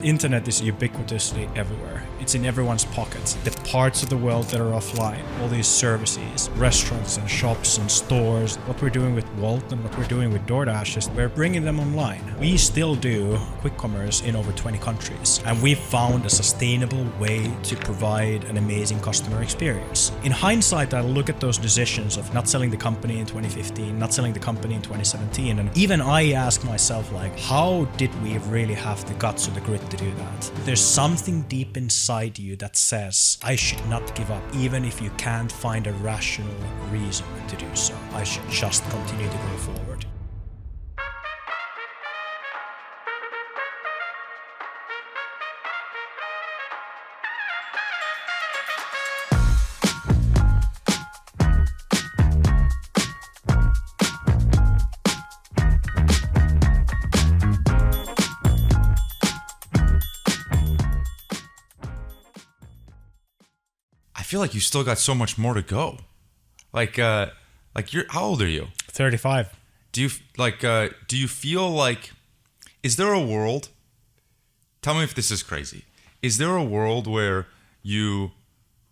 Internet is ubiquitously everywhere. It's in everyone's pockets. The parts of the world that are offline, all these services, restaurants and shops and stores, what we're doing with Wolt and what we're doing with DoorDash is we're bringing them online. We still do quick commerce in over 20 countries, and we've found a sustainable way to provide an amazing customer experience. In hindsight, I look at those decisions of not selling the company in 2015, not selling the company in 2017, and even I ask myself, like, how did we really have the guts or the grit to do that? There's something deep inside you that says, I should not give up, even if you can't find a rational reason to do so. I should just continue to go forward. I feel like you still got so much more to go. Like you're, how old are you? 35. Do you feel like, is there a world, tell me if this is crazy, is there a world where you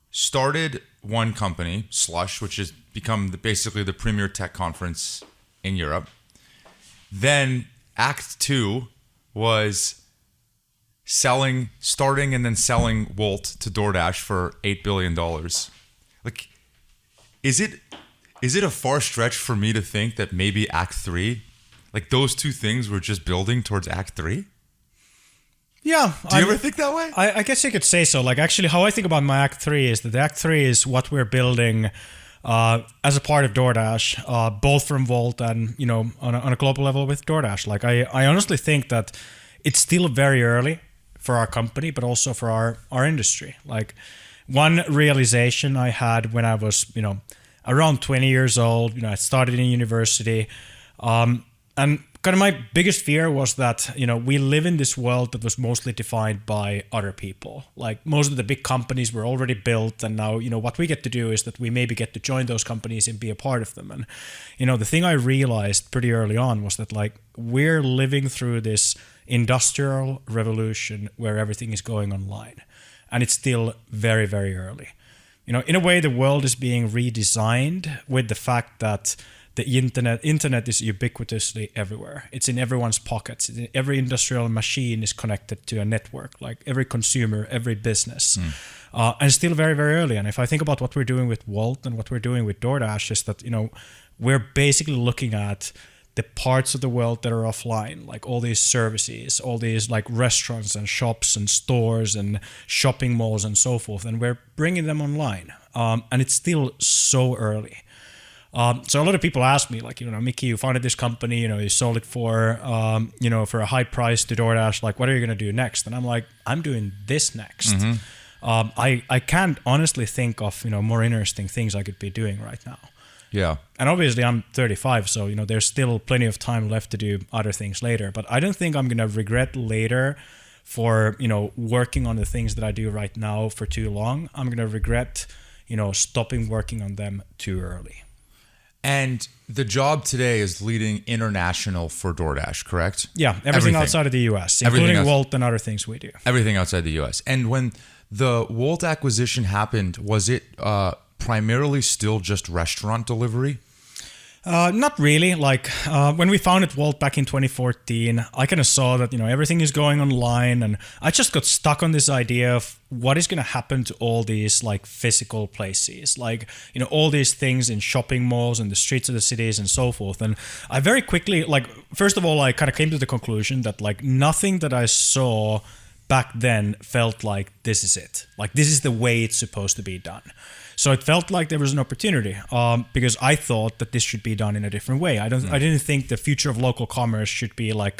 started one company, Slush, which has become basically the premier tech conference in Europe, then Act 2 was starting and then selling Wolt to DoorDash for $8 billion. Like, is it a far stretch for me to think that maybe Act 3, like those two things were just building towards Act 3? Yeah. Do you ever think that way? I guess you could say so. Like, actually, how I think about my Act 3 is that the Act 3 is what we're building as a part of DoorDash, both from Wolt and, on a global level with DoorDash. Like, I honestly think that it's still very early for our company, but also for our industry. Like, one realization I had when I was, around 20 years old, I started in university, and kind of my biggest fear was that, we live in this world that was mostly defined by other people. Like, most of the big companies were already built, and now, what we get to do is that we maybe get to join those companies and be a part of them. And, the thing I realized pretty early on was that, like, we're living through this industrial revolution where everything is going online, and it's still very, very early. In a way, the world is being redesigned with the fact that the internet is ubiquitously everywhere. It's in everyone's pockets. Every industrial machine is connected to a network, like every consumer, every business. And still very, very early. And if I think about what we're doing with Wolt and what we're doing with DoorDash, is that, we're basically looking at the parts of the world that are offline, like all these services, all these like restaurants and shops and stores and shopping malls and so forth, and we're bringing them online. And it's still so early. So a lot of people ask me, like, Miki, you founded this company, you sold it for, for a high price to DoorDash. Like, what are you going to do next? And I'm like, I'm doing this next. Mm-hmm. I can't honestly think of, more interesting things I could be doing right now. Yeah. And obviously I'm 35, so, there's still plenty of time left to do other things later. But I don't think I'm going to regret later for, working on the things that I do right now for too long. I'm going to regret, stopping working on them too early. And the job today is leading international for DoorDash, correct? Yeah, everything outside of the US, including Wolt and other things we do. Everything outside the US. And when the Wolt acquisition happened, was it primarily still just restaurant delivery? Not really. Like, when we founded Wolt back in 2014, I kind of saw that, everything is going online, and I just got stuck on this idea of what is going to happen to all these like physical places, like, all these things in shopping malls and the streets of the cities and so forth. And I very quickly, like, first of all, I kind of came to the conclusion that, like, nothing that I saw back then felt like this is it. Like, this is the way it's supposed to be done. So it felt like there was an opportunity, because I thought that this should be done in a different way. I didn't think the future of local commerce should be like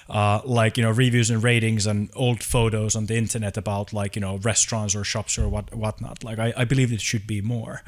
reviews and ratings and old photos on the internet about, like, restaurants or shops or whatnot. Like, I believe it should be more.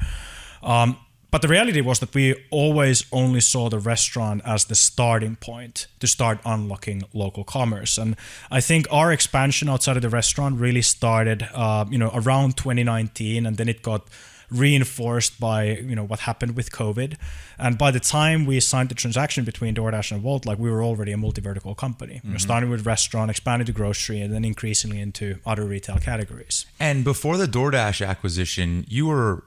But the reality was that we always only saw the restaurant as the starting point to start unlocking local commerce. And I think our expansion outside of the restaurant really started, around 2019, and then it got reinforced by what happened with COVID. And by the time we signed the transaction between DoorDash and Wolt, like we were already a multi-vertical company. Starting with restaurant, expanded to grocery, and then increasingly into other retail categories. And before the DoorDash acquisition, you were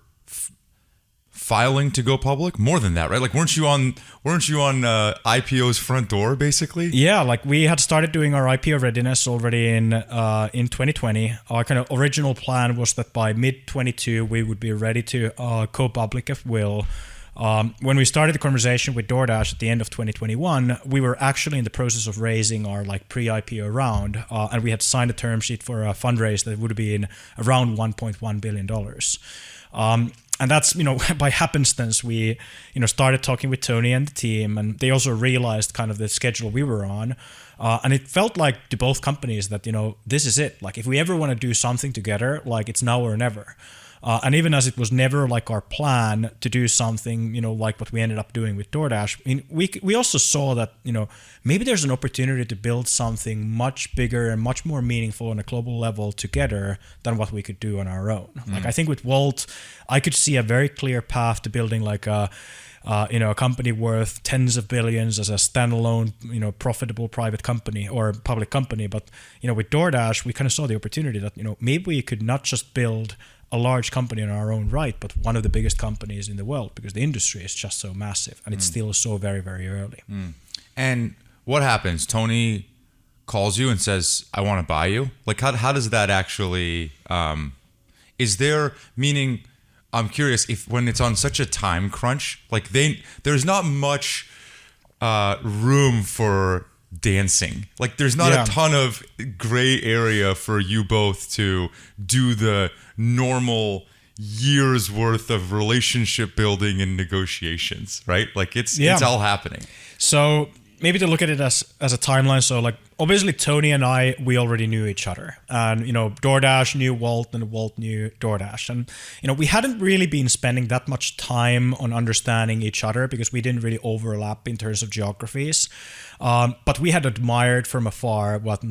filing to go public. More than that, right? Like weren't you on IPO's front door basically? Yeah, like we had started doing our IPO readiness already in 2020. Our kind of original plan was that by mid 22 we would be ready to go public if will. When we started the conversation with DoorDash at the end of 2021, we were actually in the process of raising our like pre-IPO round, and we had signed a term sheet for a fundraise that would be in around $1.1 billion. And that's, by happenstance, we, started talking with Tony and the team, and they also realized kind of the schedule we were on. And it felt like to both companies that, this is it. Like if we ever want to do something together, like it's now or never. And even as it was never like our plan to do something, like what we ended up doing with DoorDash, I mean, we also saw that, maybe there's an opportunity to build something much bigger and much more meaningful on a global level together than what we could do on our own. Like I think with Wolt, I could see a very clear path to building like a company worth tens of billions as a standalone, profitable private company or public company. But, with DoorDash, we kind of saw the opportunity that, maybe we could not just build a large company in our own right, but one of the biggest companies in the world because the industry is just so massive and it's still so very, very early. And what happens? Tony calls you and says, I want to buy you. Like, how does that actually, is there, meaning, I'm curious if when it's on such a time crunch, like there's not much room for dancing. Like there's not a ton of gray area for you both to do the normal years worth of relationship building and negotiations, right? Like it's all happening. So maybe to look at it as a timeline. So like obviously Tony and I, we already knew each other, and DoorDash knew Wolt and Wolt knew DoorDash, and we hadn't really been spending that much time on understanding each other because we didn't really overlap in terms of geographies. But we had admired from afar what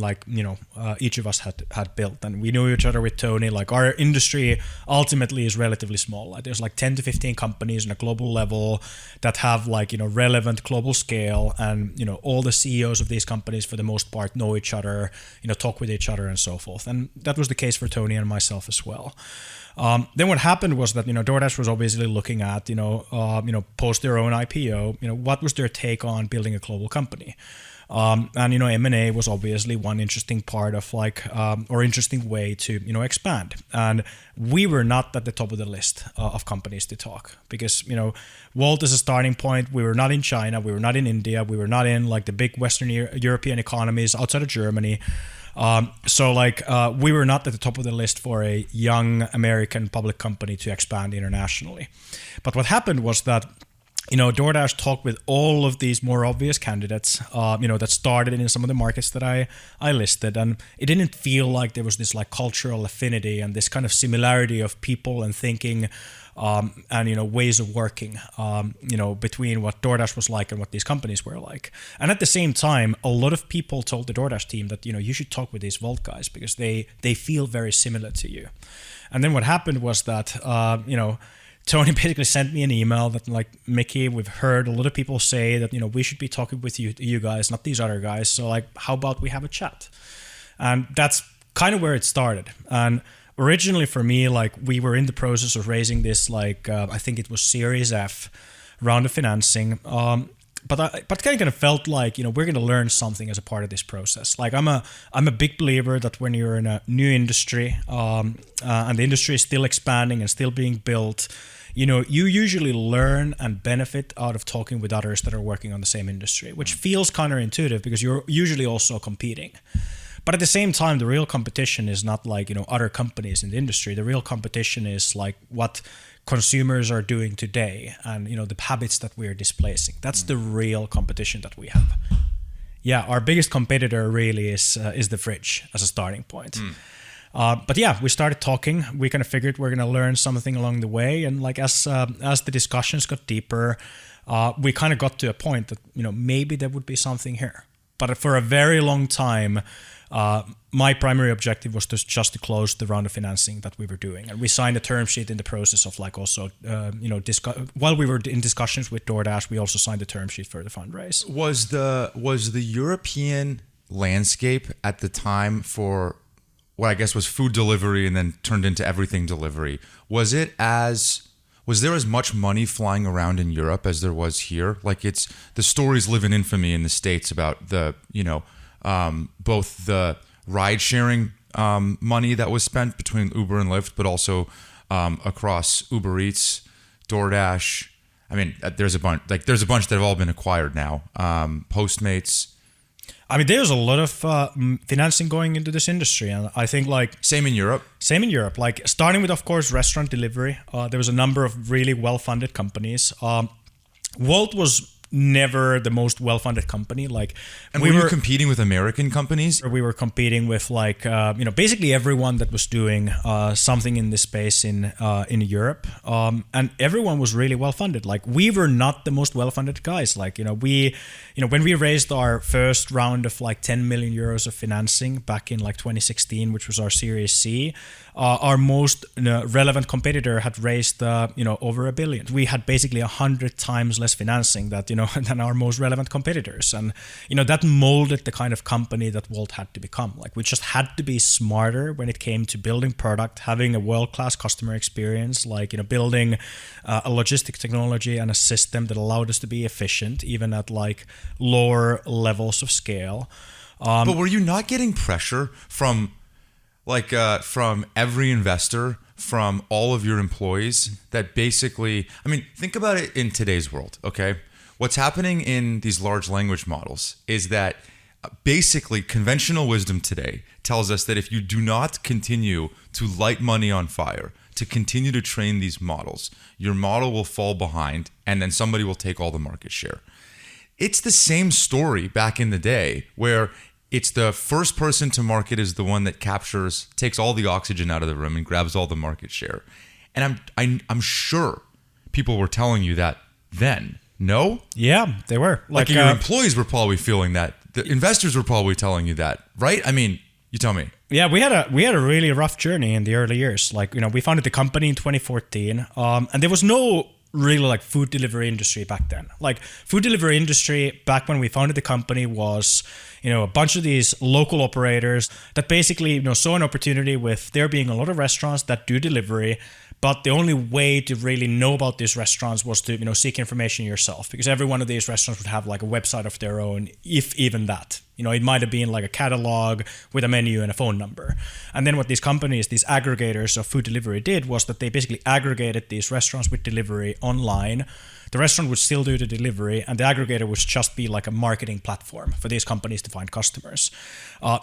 each of us had built, and we knew each other with Tony. Like our industry ultimately is relatively small. Like there's like 10 to 15 companies on a global level that have relevant global scale, and all the CEOs of these companies for the most part know each other, talk with each other and so forth. And that was the case for Tony and myself as well. Then what happened was that DoorDash was obviously looking at post their own IPO, what was their take on building a global company, and M&A was obviously one interesting part of or interesting way to expand. And we were not at the top of the list of companies to talk because Wolt is a starting point. We were not in China, we were not in India, we were not in like the big Western European economies outside of Germany. We were not at the top of the list for a young American public company to expand internationally. But what happened was that, DoorDash talked with all of these more obvious candidates, that started in some of the markets that I listed. And it didn't feel like there was this like cultural affinity and this kind of similarity of people and thinking, and ways of working, between what DoorDash was like and what these companies were like. And at the same time, a lot of people told the DoorDash team that you should talk with these Wolt guys because they feel very similar to you. And then what happened was that Tony basically sent me an email that like, Miki, we've heard a lot of people say that we should be talking with you guys, not these other guys. So like, how about we have a chat? And that's kind of where it started. And originally for me, like we were in the process of raising this, I think it was Series F round of financing. But kind of felt like, we're going to learn something as a part of this process. Like I'm a big believer that when you're in a new industry, and the industry is still expanding and still being built, you usually learn and benefit out of talking with others that are working on the same industry, which feels counterintuitive because you're usually also competing. But at the same time, the real competition is not like, other companies in the industry. The real competition is like what consumers are doing today and, the habits that we are displacing. That's the real competition that we have. Yeah, our biggest competitor really is the fridge as a starting point. But yeah, we started talking. We kind of figured we're going to learn something along the way. And like as the discussions got deeper, we kind of got to a point that, maybe there would be something here. But for a very long time, my primary objective was just to close the round of financing that we were doing, and we signed a term sheet in the process of like also while we were in discussions with DoorDash, we also signed a term sheet for the fundraise. Was the European landscape at the time for what I guess was food delivery and then turned into everything delivery, was there as much money flying around in Europe as there was here? Like, it's the stories live in infamy in the States about the, both the ride sharing money that was spent between Uber and Lyft, but also across Uber Eats, DoorDash. I mean, there's a bunch that have all been acquired now. Postmates. I mean, there's a lot of financing going into this industry, and I think like Same in Europe. Like starting with, of course, restaurant delivery. There was a number of really well-funded companies. Wolt was never the most well-funded company. Like, and we were competing with American companies. We were competing with like basically everyone that was doing something in this space in Europe, and everyone was really well-funded. Like, we were not the most well-funded guys. Like, when we raised our first round of like 10 million euros of financing back in like 2016, which was our Series C, our most relevant competitor had raised over $1 billion. We had basically 100 times less financing than our most relevant competitors, and that molded the kind of company that Wolt had to become. Like, we just had to be smarter when it came to building product, having a world-class customer experience, like building a logistic technology and a system that allowed us to be efficient even at like lower levels of scale. But were you not getting pressure from every investor, from all of your employees, that basically, I mean, think about it in today's world, okay? What's happening in these large language models is that basically conventional wisdom today tells us that if you do not continue to light money on fire, to continue to train these models, your model will fall behind and then somebody will take all the market share. It's the same story back in the day where it's the first person to market is the one that takes all the oxygen out of the room and grabs all the market share. And I'm sure people were telling you that then. No? Yeah, they were. Like your employees were probably feeling that. The investors were probably telling you that, right? I mean, you tell me. Yeah, we had a really rough journey in the early years. Like, we founded the company in 2014, and there was no really like food delivery industry back then. Like, food delivery industry back when we founded the company was, a bunch of these local operators that basically, saw an opportunity with there being a lot of restaurants that do delivery. But the only way to really know about these restaurants was to, seek information yourself, because every one of these restaurants would have like a website of their own, if even that. It might have been like a catalog with a menu and a phone number. And then what these companies, these aggregators of food delivery did was that they basically aggregated these restaurants with delivery online. The restaurant would still do the delivery, and the aggregator would just be like a marketing platform for these companies to find customers.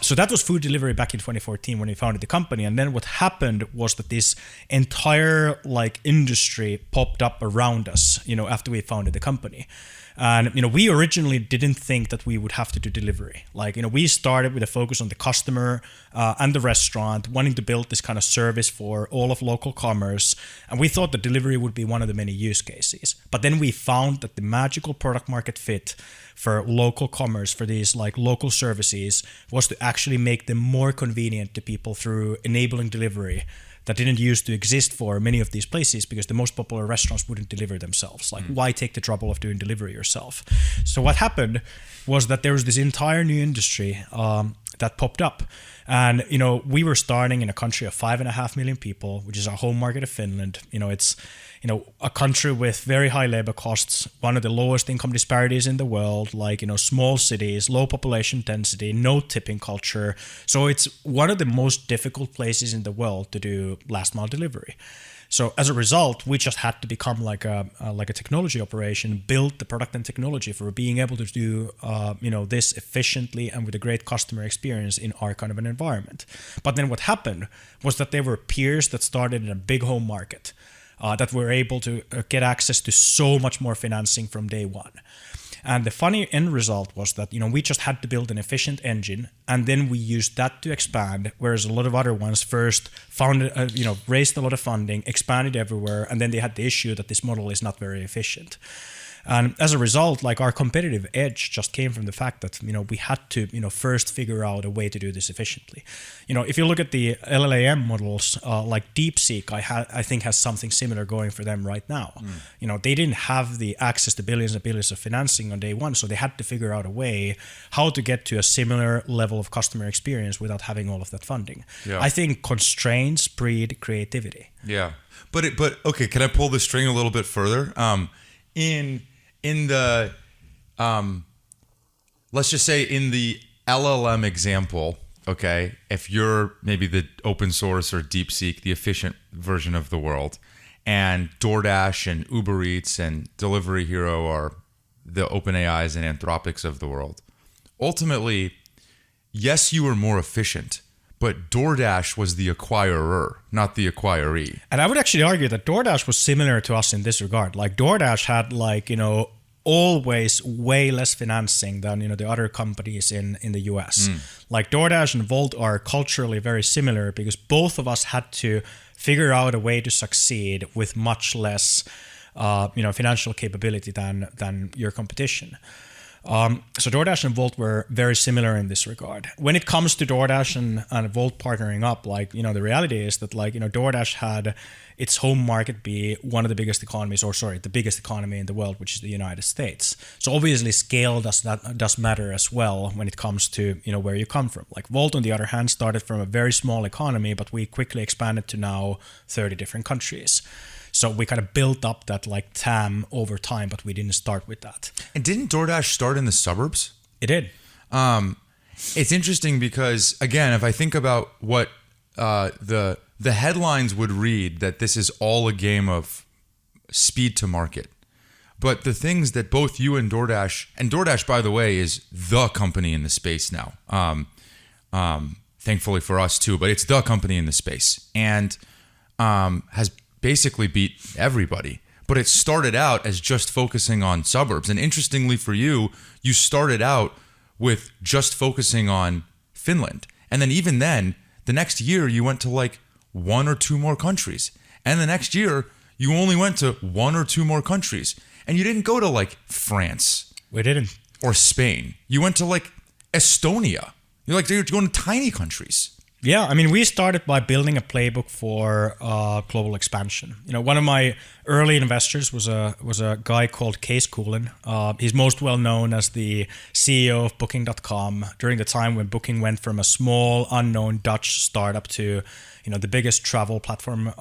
So that was food delivery back in 2014 when we founded the company. And then what happened was that this entire like industry popped up around us, after we founded the company. And, we originally didn't think that we would have to do delivery. Like, we started with a focus on the customer and the restaurant, wanting to build this kind of service for all of local commerce. And we thought that delivery would be one of the many use cases. But then we found that the magical product market fit for local commerce, for these like local services, was to actually make them more convenient to people through enabling delivery that didn't used to exist for many of these places, because the most popular restaurants wouldn't deliver themselves. Like, why take the trouble of doing delivery yourself? So what happened was that there was this entire new industry that popped up. And, we were starting in a country of 5.5 million people, which is our home market of Finland. It's, a country with very high labor costs, one of the lowest income disparities in the world, like, small cities, low population density, no tipping culture. So it's one of the most difficult places in the world to do last mile delivery. So as a result, we just had to become like a technology operation, build the product and technology for being able to do this efficiently and with a great customer experience in our kind of an environment. But then what happened was that there were peers that started in a big home market that were able to get access to so much more financing from day one. And the funny end result was that, we just had to build an efficient engine, and then we used that to expand, whereas a lot of other ones first raised a lot of funding, expanded everywhere, and then they had the issue that this model is not very efficient. And as a result, like our competitive edge just came from the fact that, we had to, first figure out a way to do this efficiently. If you look at the LLAM models, like DeepSeek, I think has something similar going for them right now. They didn't have the access to billions and billions of financing on day one, so they had to figure out a way how to get to a similar level of customer experience without having all of that funding. Yeah. I think constraints breed creativity. Yeah. But okay, can I pull the string a little bit further? In the let's just say in the LLM example, okay, if you're maybe the open source or DeepSeek, the efficient version of the world, and DoorDash and Uber Eats and Delivery Hero are the OpenAIs and Anthropics of the world. Ultimately, yes, you were more efficient, but DoorDash was the acquirer, not the acquiree. And I would actually argue that DoorDash was similar to us in this regard. Like DoorDash had always way less financing than the other companies in the US. Like DoorDash and Wolt are culturally very similar because both of us had to figure out a way to succeed with much less financial capability than your competition. So DoorDash and Wolt were very similar in this regard. When it comes to DoorDash and Wolt partnering up, the reality is that DoorDash had its home market be one of the biggest economies, the biggest economy in the world, which is the United States. So obviously scale does matter as well when it comes to where you come from. Like Wolt, on the other hand, started from a very small economy, but we quickly expanded to now 30 different countries. So we kind of built up that TAM over time, but we didn't start with that. And didn't DoorDash start in the suburbs? It did. It's interesting because, again, if I think about what the headlines would read, that this is all a game of speed to market. But the things that both you and DoorDash, by the way, is the company in the space now. Thankfully for us too, but it's the company in the space and has basically beat everybody. But it started out as just focusing on suburbs. And interestingly for you, you started out with just focusing on Finland. And then even then, the next year you went to one or two more countries. And the next year you only went to one or two more countries. And you didn't go to France. We didn't. Or Spain. You went to Estonia. You're going to tiny countries. Yeah, I mean, we started by building a playbook for global expansion. One of my early investors was a guy called Kees Koolin. He's most well known as the CEO of Booking.com during the time when Booking went from a small, unknown Dutch startup to the biggest travel platform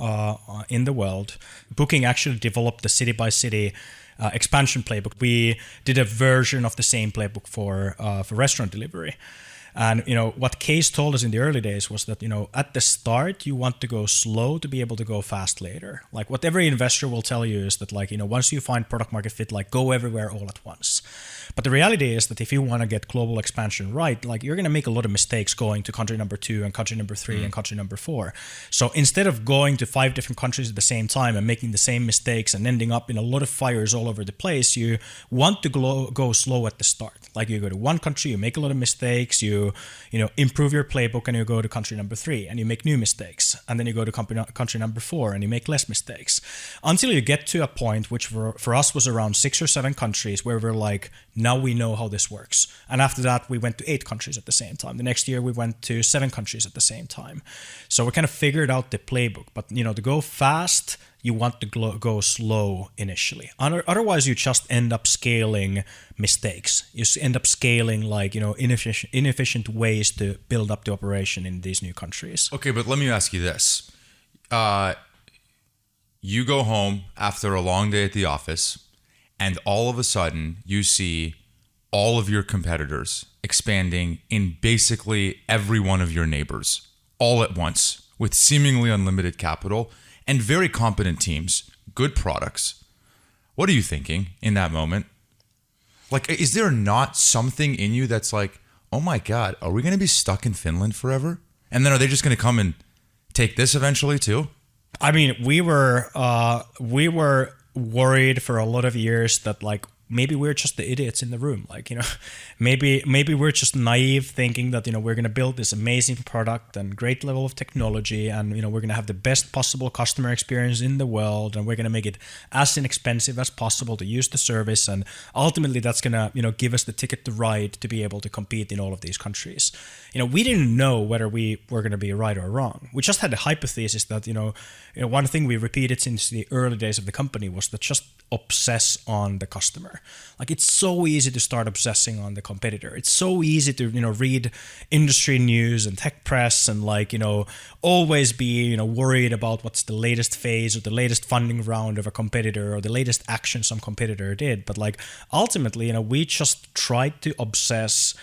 in the world. Booking actually developed the city-by-city expansion playbook. We did a version of the same playbook for restaurant delivery. And what Case told us in the early days was that at the start you want to go slow to be able to go fast later. Like what every investor will tell you is that once you find product market fit, go everywhere all at once. But the reality is that if you want to get global expansion right, you're going to make a lot of mistakes going to country number 2 and country number 3 and country number 4. So instead of going to 5 different countries at the same time and making the same mistakes and ending up in a lot of fires all over the place, you want to go slow at the start. You go to one country, you make a lot of mistakes, you improve your playbook, and you go to country number 3 and you make new mistakes, and then you go to country number 4 and you make less mistakes, until you get to a point which for us was around 6 or 7 countries where we're now we know how this works. And after that, we went to 8 countries at the same time. The next year, we went to 7 countries at the same time. So we kind of figured out the playbook. But to go fast, you want to go slow initially. Otherwise, you just end up scaling mistakes. You end up scaling inefficient ways to build up the operation in these new countries. Okay, but let me ask you this. You go home after a long day at the office, and all of a sudden you see all of your competitors expanding in basically every one of your neighbors all at once with seemingly unlimited capital and very competent teams, good products. What are you thinking in that moment? Is there not something in you that's oh my God, are we going to be stuck in Finland forever? And then are they just going to come and take this eventually too? I mean, we were worried for a lot of years that maybe we're just the idiots in the room. Like, maybe we're just naive thinking that, we're going to build this amazing product and great level of technology, and, we're going to have the best possible customer experience in the world, and we're going to make it as inexpensive as possible to use the service. And ultimately that's going to, give us the ticket to ride to be able to compete in all of these countries. We didn't know whether we were going to be right or wrong. We just had the hypothesis that, one thing we repeated since the early days of the company was that just obsess on the customer. Like, it's so easy to start obsessing on the competitor. It's so easy to, read industry news and tech press and always be, worried about what's the latest phase or the latest funding round of a competitor or the latest action some competitor did. But ultimately, we just tried to obsess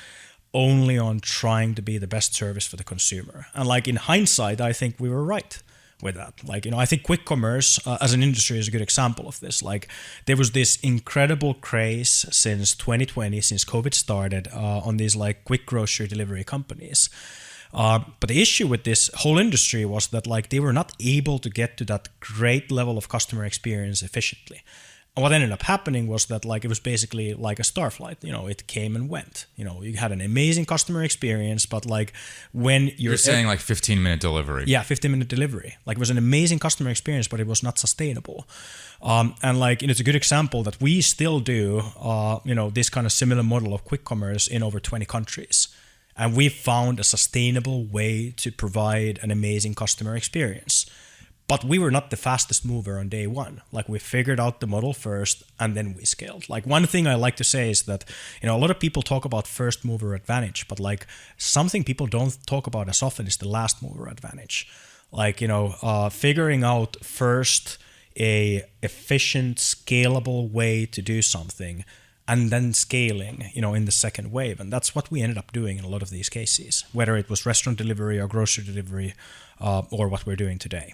only on trying to be the best service for the consumer. And in hindsight, I think we were right with that. I think quick commerce as an industry is a good example of this. There was this incredible craze since 2020, since COVID started, on these quick grocery delivery companies. But the issue with this whole industry was that they were not able to get to that great level of customer experience efficiently. And what ended up happening was that it was basically like a star flight. It came and went. You had an amazing customer experience, but when you're saying 15-minute delivery. Yeah, 15-minute delivery. It was an amazing customer experience, but it was not sustainable. And it's a good example that we still do this kind of similar model of quick commerce in over 20 countries. And we found a sustainable way to provide an amazing customer experience. But we were not the fastest mover on day one. We figured out the model first and then we scaled. One thing I like to say is that, a lot of people talk about first mover advantage, but something people don't talk about as often is the last mover advantage. Figuring out first a efficient, scalable way to do something and then scaling, in the second wave. And that's what we ended up doing in a lot of these cases, whether it was restaurant delivery or grocery delivery or what we're doing today.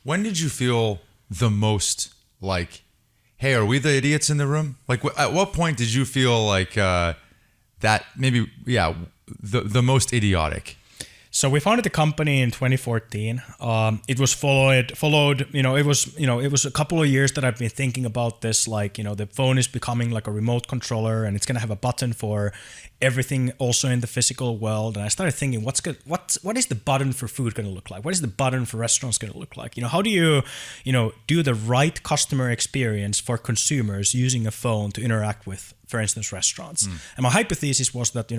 When did you feel the most hey, are we the idiots in the room? At what point did you feel that maybe, the most idiotic? So we founded the company in 2014. It was followed. It was a couple of years that I've been thinking about this. The phone is becoming like a remote controller, and it's gonna have a button for everything, also in the physical world. And I started thinking, what is the button for food gonna look like? What is the button for restaurants gonna look like? How do you, do the right customer experience for consumers using a phone to interact with, for instance, restaurants? And my hypothesis was that,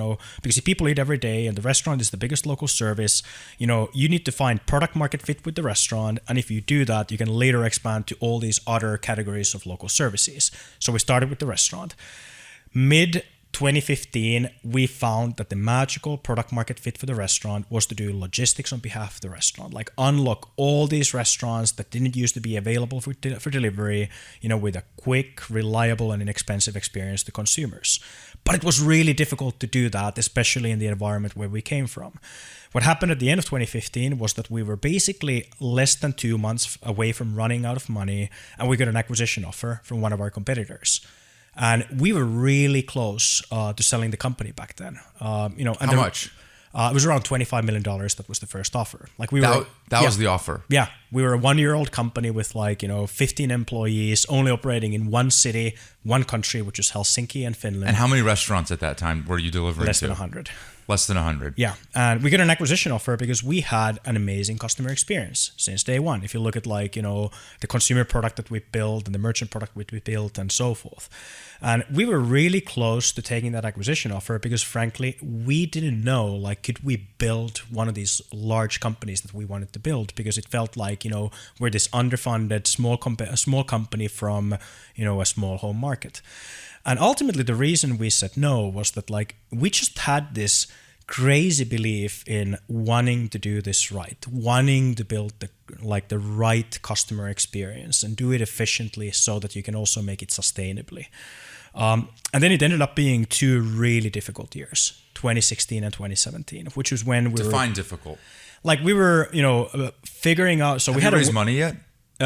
because people eat every day and the restaurant is the biggest local service, you need to find product market fit with the restaurant. And if you do that, you can later expand to all these other categories of local services. So we started with the restaurant. Mid 2015, we found that the magical product market fit for the restaurant was to do logistics on behalf of the restaurant, unlock all these restaurants that didn't used to be available for delivery, with a quick, reliable, and inexpensive experience to consumers. But it was really difficult to do that, especially in the environment where we came from. What happened at the end of 2015 was that we were basically less than 2 months away from running out of money, and we got an acquisition offer from one of our competitors. And we were really close to selling the company back then. How much? It was around $25 million. That was the first offer. That was the offer. Yeah, we were a 1-year-old company with 15 employees, only operating in one city, one country, which is Helsinki and Finland. And how many restaurants at that time were you delivering to? Less than 100. Less than 100. Yeah, and we got an acquisition offer because we had an amazing customer experience since day one. If you look at the consumer product that we built and the merchant product we built and so forth. And we were really close to taking that acquisition offer because frankly, we didn't know, could we build one of these large companies that we wanted to build, because it felt like, we're this underfunded small company from, a small home market. And ultimately, the reason we said no was that we just had this crazy belief in wanting to do this right, wanting to build the right customer experience and do it efficiently so that you can also make it sustainably. And then it ended up being 2 really difficult years, 2016 and 2017, which was when we Define difficult. We were, figuring out. So Have we had raised money yet?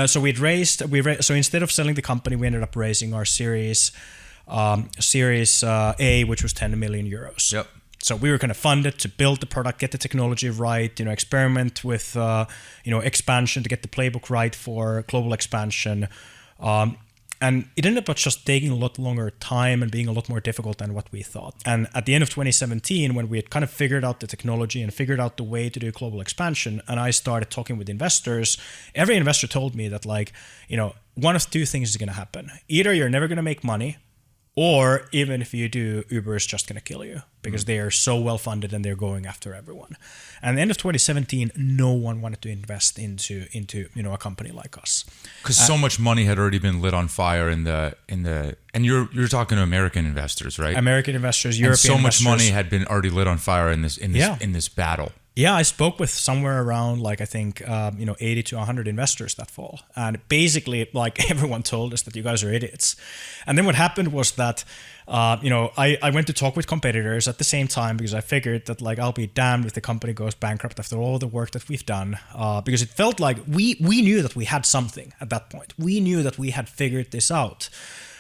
So so instead of selling the company, we ended up raising our Series A, which was 10 million euros. Yep. So we were kind of funded to build the product, get the technology right, experiment with, expansion to get the playbook right for global expansion. And it ended up just taking a lot longer time and being a lot more difficult than what we thought. And at the end of 2017, when we had kind of figured out the technology and figured out the way to do global expansion, and I started talking with investors, every investor told me that, like, you know, one of two things is going to happen. Either you're never going to make money, or even if you do, Uber is just going to kill you because they are so well funded and they're going after everyone. And at the end of 2017, no one wanted to invest into you know, a company like us because so much money had already been lit on fire in the and you're talking to American investors, right? American investors, European and so much investors. money had been already lit on fire in this battle. Yeah, I spoke with somewhere around, like, I think, you know, 80 to 100 investors that fall. And basically, like, everyone told us that you guys are idiots. And then what happened was that, you know, I went to talk with competitors at the same time because I figured that, like, I'll be damned if the company goes bankrupt after all the work that we've done. Because it felt like we knew that we had something at that point. We knew that we had figured this out.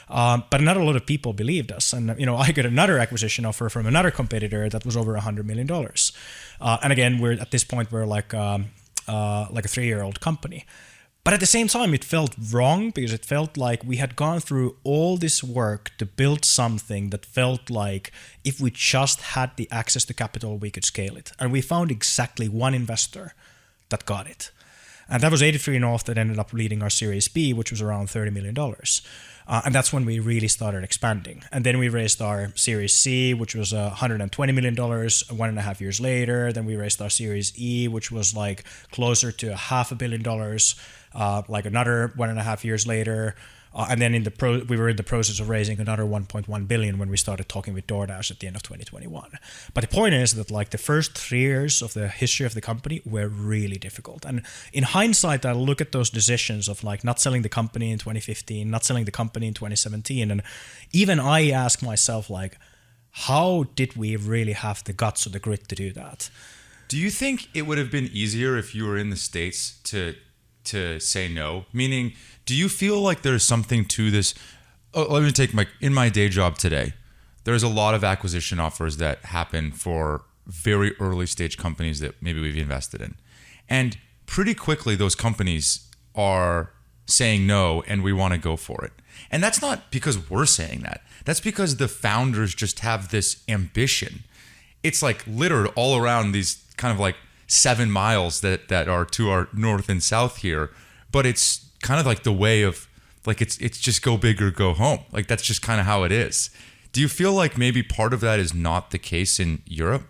But not a lot of people believed us. And, you know, I got another acquisition offer from another competitor that was over $100 million. And again, we're at this point, we're like a 3-year-old company. But at the same time, it felt wrong because it felt like we had gone through all this work to build something that felt like if we just had the access to capital, we could scale it. And we found exactly one investor that got it. And that was 83 North that ended up leading our Series B, which was around $30 million. And that's when we really started expanding. And then we raised our Series C, which was $120 million 1.5 years later. Then we raised our Series E, which was like closer to $500 million, like another 1.5 years later. And then we were in the process of raising another 1.1 billion when we started talking with DoorDash at the end of 2021. But the point is that, like, the first 3 years of the history of the company were really difficult. And in hindsight, I look at those decisions of, like, not selling the company in 2015, not selling the company in 2017, and even I ask myself, like, how did we really have the guts or the grit to do that? Do you think it would have been easier if you were in the States to say no? Meaning, do you feel like there's something to this? Oh, let me take in my day job today, there's a lot of acquisition offers that happen for very early stage companies that maybe we've invested in. And pretty quickly, those companies are saying no and we want to go for it. And that's not because we're saying that. That's because the founders just have this ambition. It's like littered all around these kind of like 7 miles that are to our north and south here. But it's kind of like the way of, like, it's just go big or go home. Like, that's just kind of how it is. Do you feel like maybe part of that is not the case in Europe?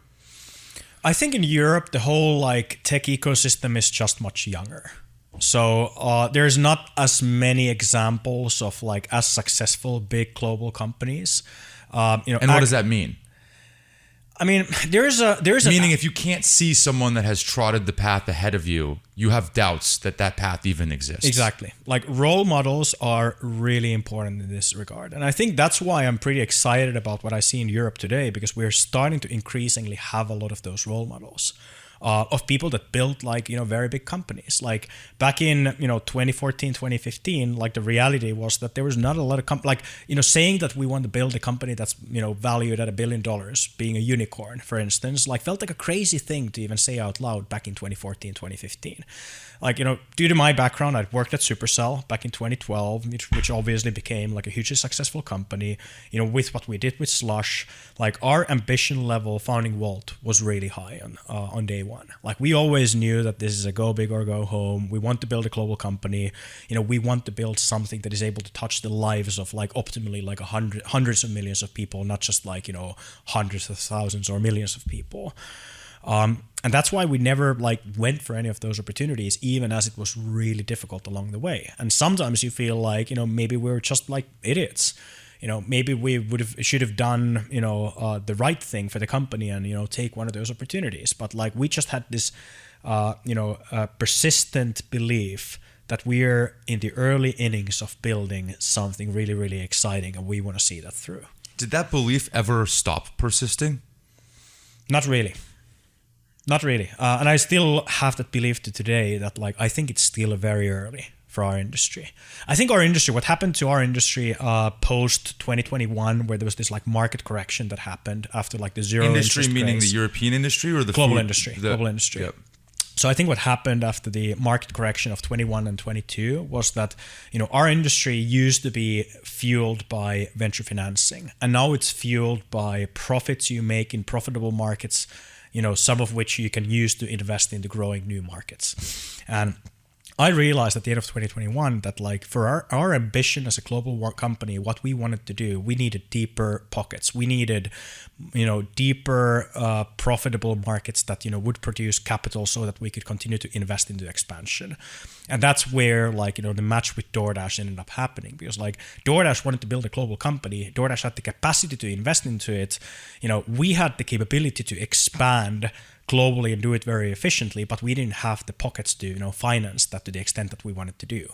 I think in Europe, the whole, like, tech ecosystem is just much younger. So there's not as many examples of, like, as successful big global companies. You know, and what does that mean? I mean, there's meaning if you can't see someone that has trotted the path ahead of you, you have doubts that path even exists. Exactly. Like, role models are really important in this regard. And I think that's why I'm pretty excited about what I see in Europe today, because we're starting to increasingly have a lot of those role models. Of people that built, like, you know, very big companies. Like, back in, you know, 2014, 2015, like, the reality was that there was not a lot of like, you know, saying that we want to build a company that's, you know, valued at $1 billion, being a unicorn, for instance, like, felt like a crazy thing to even say out loud back in 2014, 2015. Like, you know, due to my background, I'd worked at Supercell back in 2012, which obviously became, like, a hugely successful company. You know, with what we did with Slush, like, our ambition level founding Wolt was really high on day one. Like, we always knew that this is a go big or go home. We want to build a global company. You know, we want to build something that is able to touch the lives of, like, optimally, like, hundreds of millions of people, not just, like, you know, hundreds of thousands or millions of people. And that's why we never, like, went for any of those opportunities, even as it was really difficult along the way. And sometimes you feel like, you know, maybe we're just, like, idiots. You know, maybe we should have done, you know, the right thing for the company and, you know, take one of those opportunities. But, like, we just had this, you know, persistent belief that we're in the early innings of building something really, really exciting, and we want to see that through. Did that belief ever stop persisting? Not really. Not really. And I still have that belief to today that, like, I think it's still very early for our industry. I think our industry, what happened to our industry post 2021, where there was this, like, market correction that happened after, like, the zero industry, interest meaning craze. The European industry or the global food, industry. Global industry. Yep. So I think what happened after the market correction of 21 and 22 was that, our industry used to be fueled by venture financing, and now it's fueled by profits you make in profitable markets, some of which you can use to invest into growing new markets. And I realized at the end of 2021 that for our ambition as a global company, what we wanted to do, we needed deeper pockets. We needed, deeper profitable markets that, would produce capital so that we could continue to invest into expansion. And that's where the match with DoorDash ended up happening, because DoorDash wanted to build a global company. DoorDash had the capacity to invest into it. We had the capability to expand globally and do it very efficiently, but we didn't have the pockets to finance that to the extent that we wanted to do.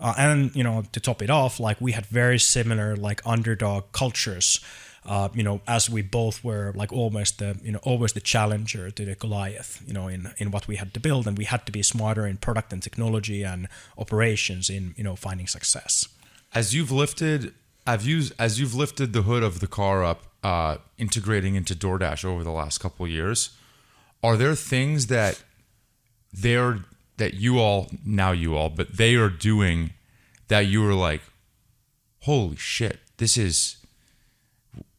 And to top it off, we had very similar underdog cultures, as we both were almost the challenger to the Goliath, in what we had to build, and we had to be smarter in product and technology and operations in finding success. As you've lifted the hood of the car up, integrating into DoorDash over the last couple of years, are there things that they are doing that you were like, holy shit, this is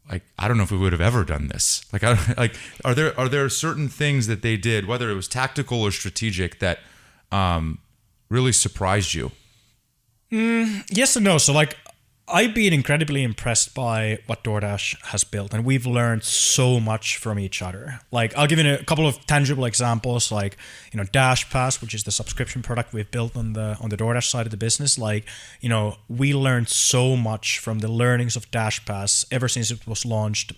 I don't know if we would have ever done this. Are there certain things that they did, whether it was tactical or strategic, that really surprised you? Yes and no. So I've been incredibly impressed by what DoorDash has built, and we've learned so much from each other. I'll give you a couple of tangible examples, Dash Pass, which is the subscription product we've built on the DoorDash side of the business. We learned so much from the learnings of Dash Pass ever since it was launched,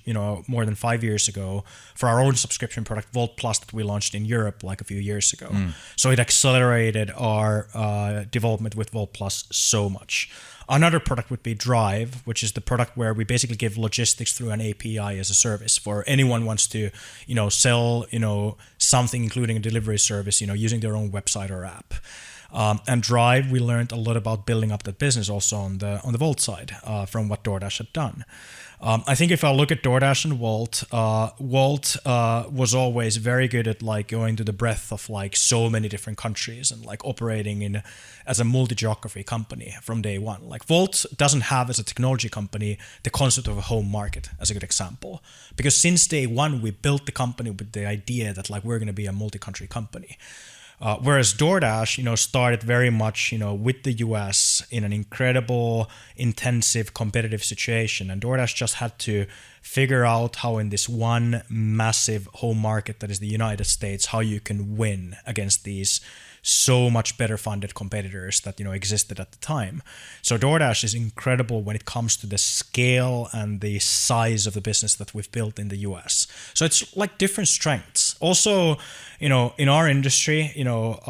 more than 5 years ago, for our own subscription product, Wolt Plus, that we launched in Europe a few years ago. So it accelerated our development with Wolt Plus so much. Another product would be Drive, which is the product where we basically give logistics through an API as a service for anyone who wants to, sell, something, including a delivery service, using their own website or app. And Drive, we learned a lot about building up that business also on the Wolt side, from what DoorDash had done. I think if I look at DoorDash and Wolt, Wolt was always very good at going to the breadth of so many different countries and operating as a multi-geography company from day one. Wolt doesn't have, as a technology company, the concept of a home market, as a good example, because since day one we built the company with the idea that we're going to be a multi-country company. Whereas DoorDash, started very much, with the US in an incredible, intensive, competitive situation. And DoorDash just had to figure out how in this one massive home market that is the United States, how you can win against these so much better funded competitors that existed at the time. So DoorDash is incredible when it comes to the scale and the size of the business that we've built in the US. So it's different strengths. Also, in our industry,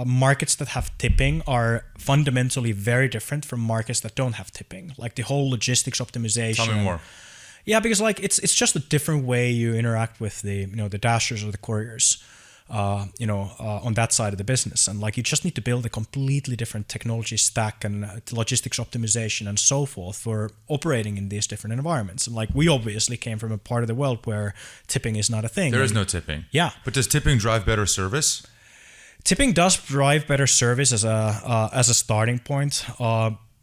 markets that have tipping are fundamentally very different from markets that don't have tipping. The whole logistics optimization. Tell me more. Yeah, because it's just a different way you interact with the the dashers or the couriers. On that side of the business, and you just need to build a completely different technology stack and logistics optimization and so forth for operating in these different environments. And we obviously came from a part of the world where tipping is not a thing. There is no tipping. Yeah, but does tipping drive better service? Tipping does drive better service as a starting point.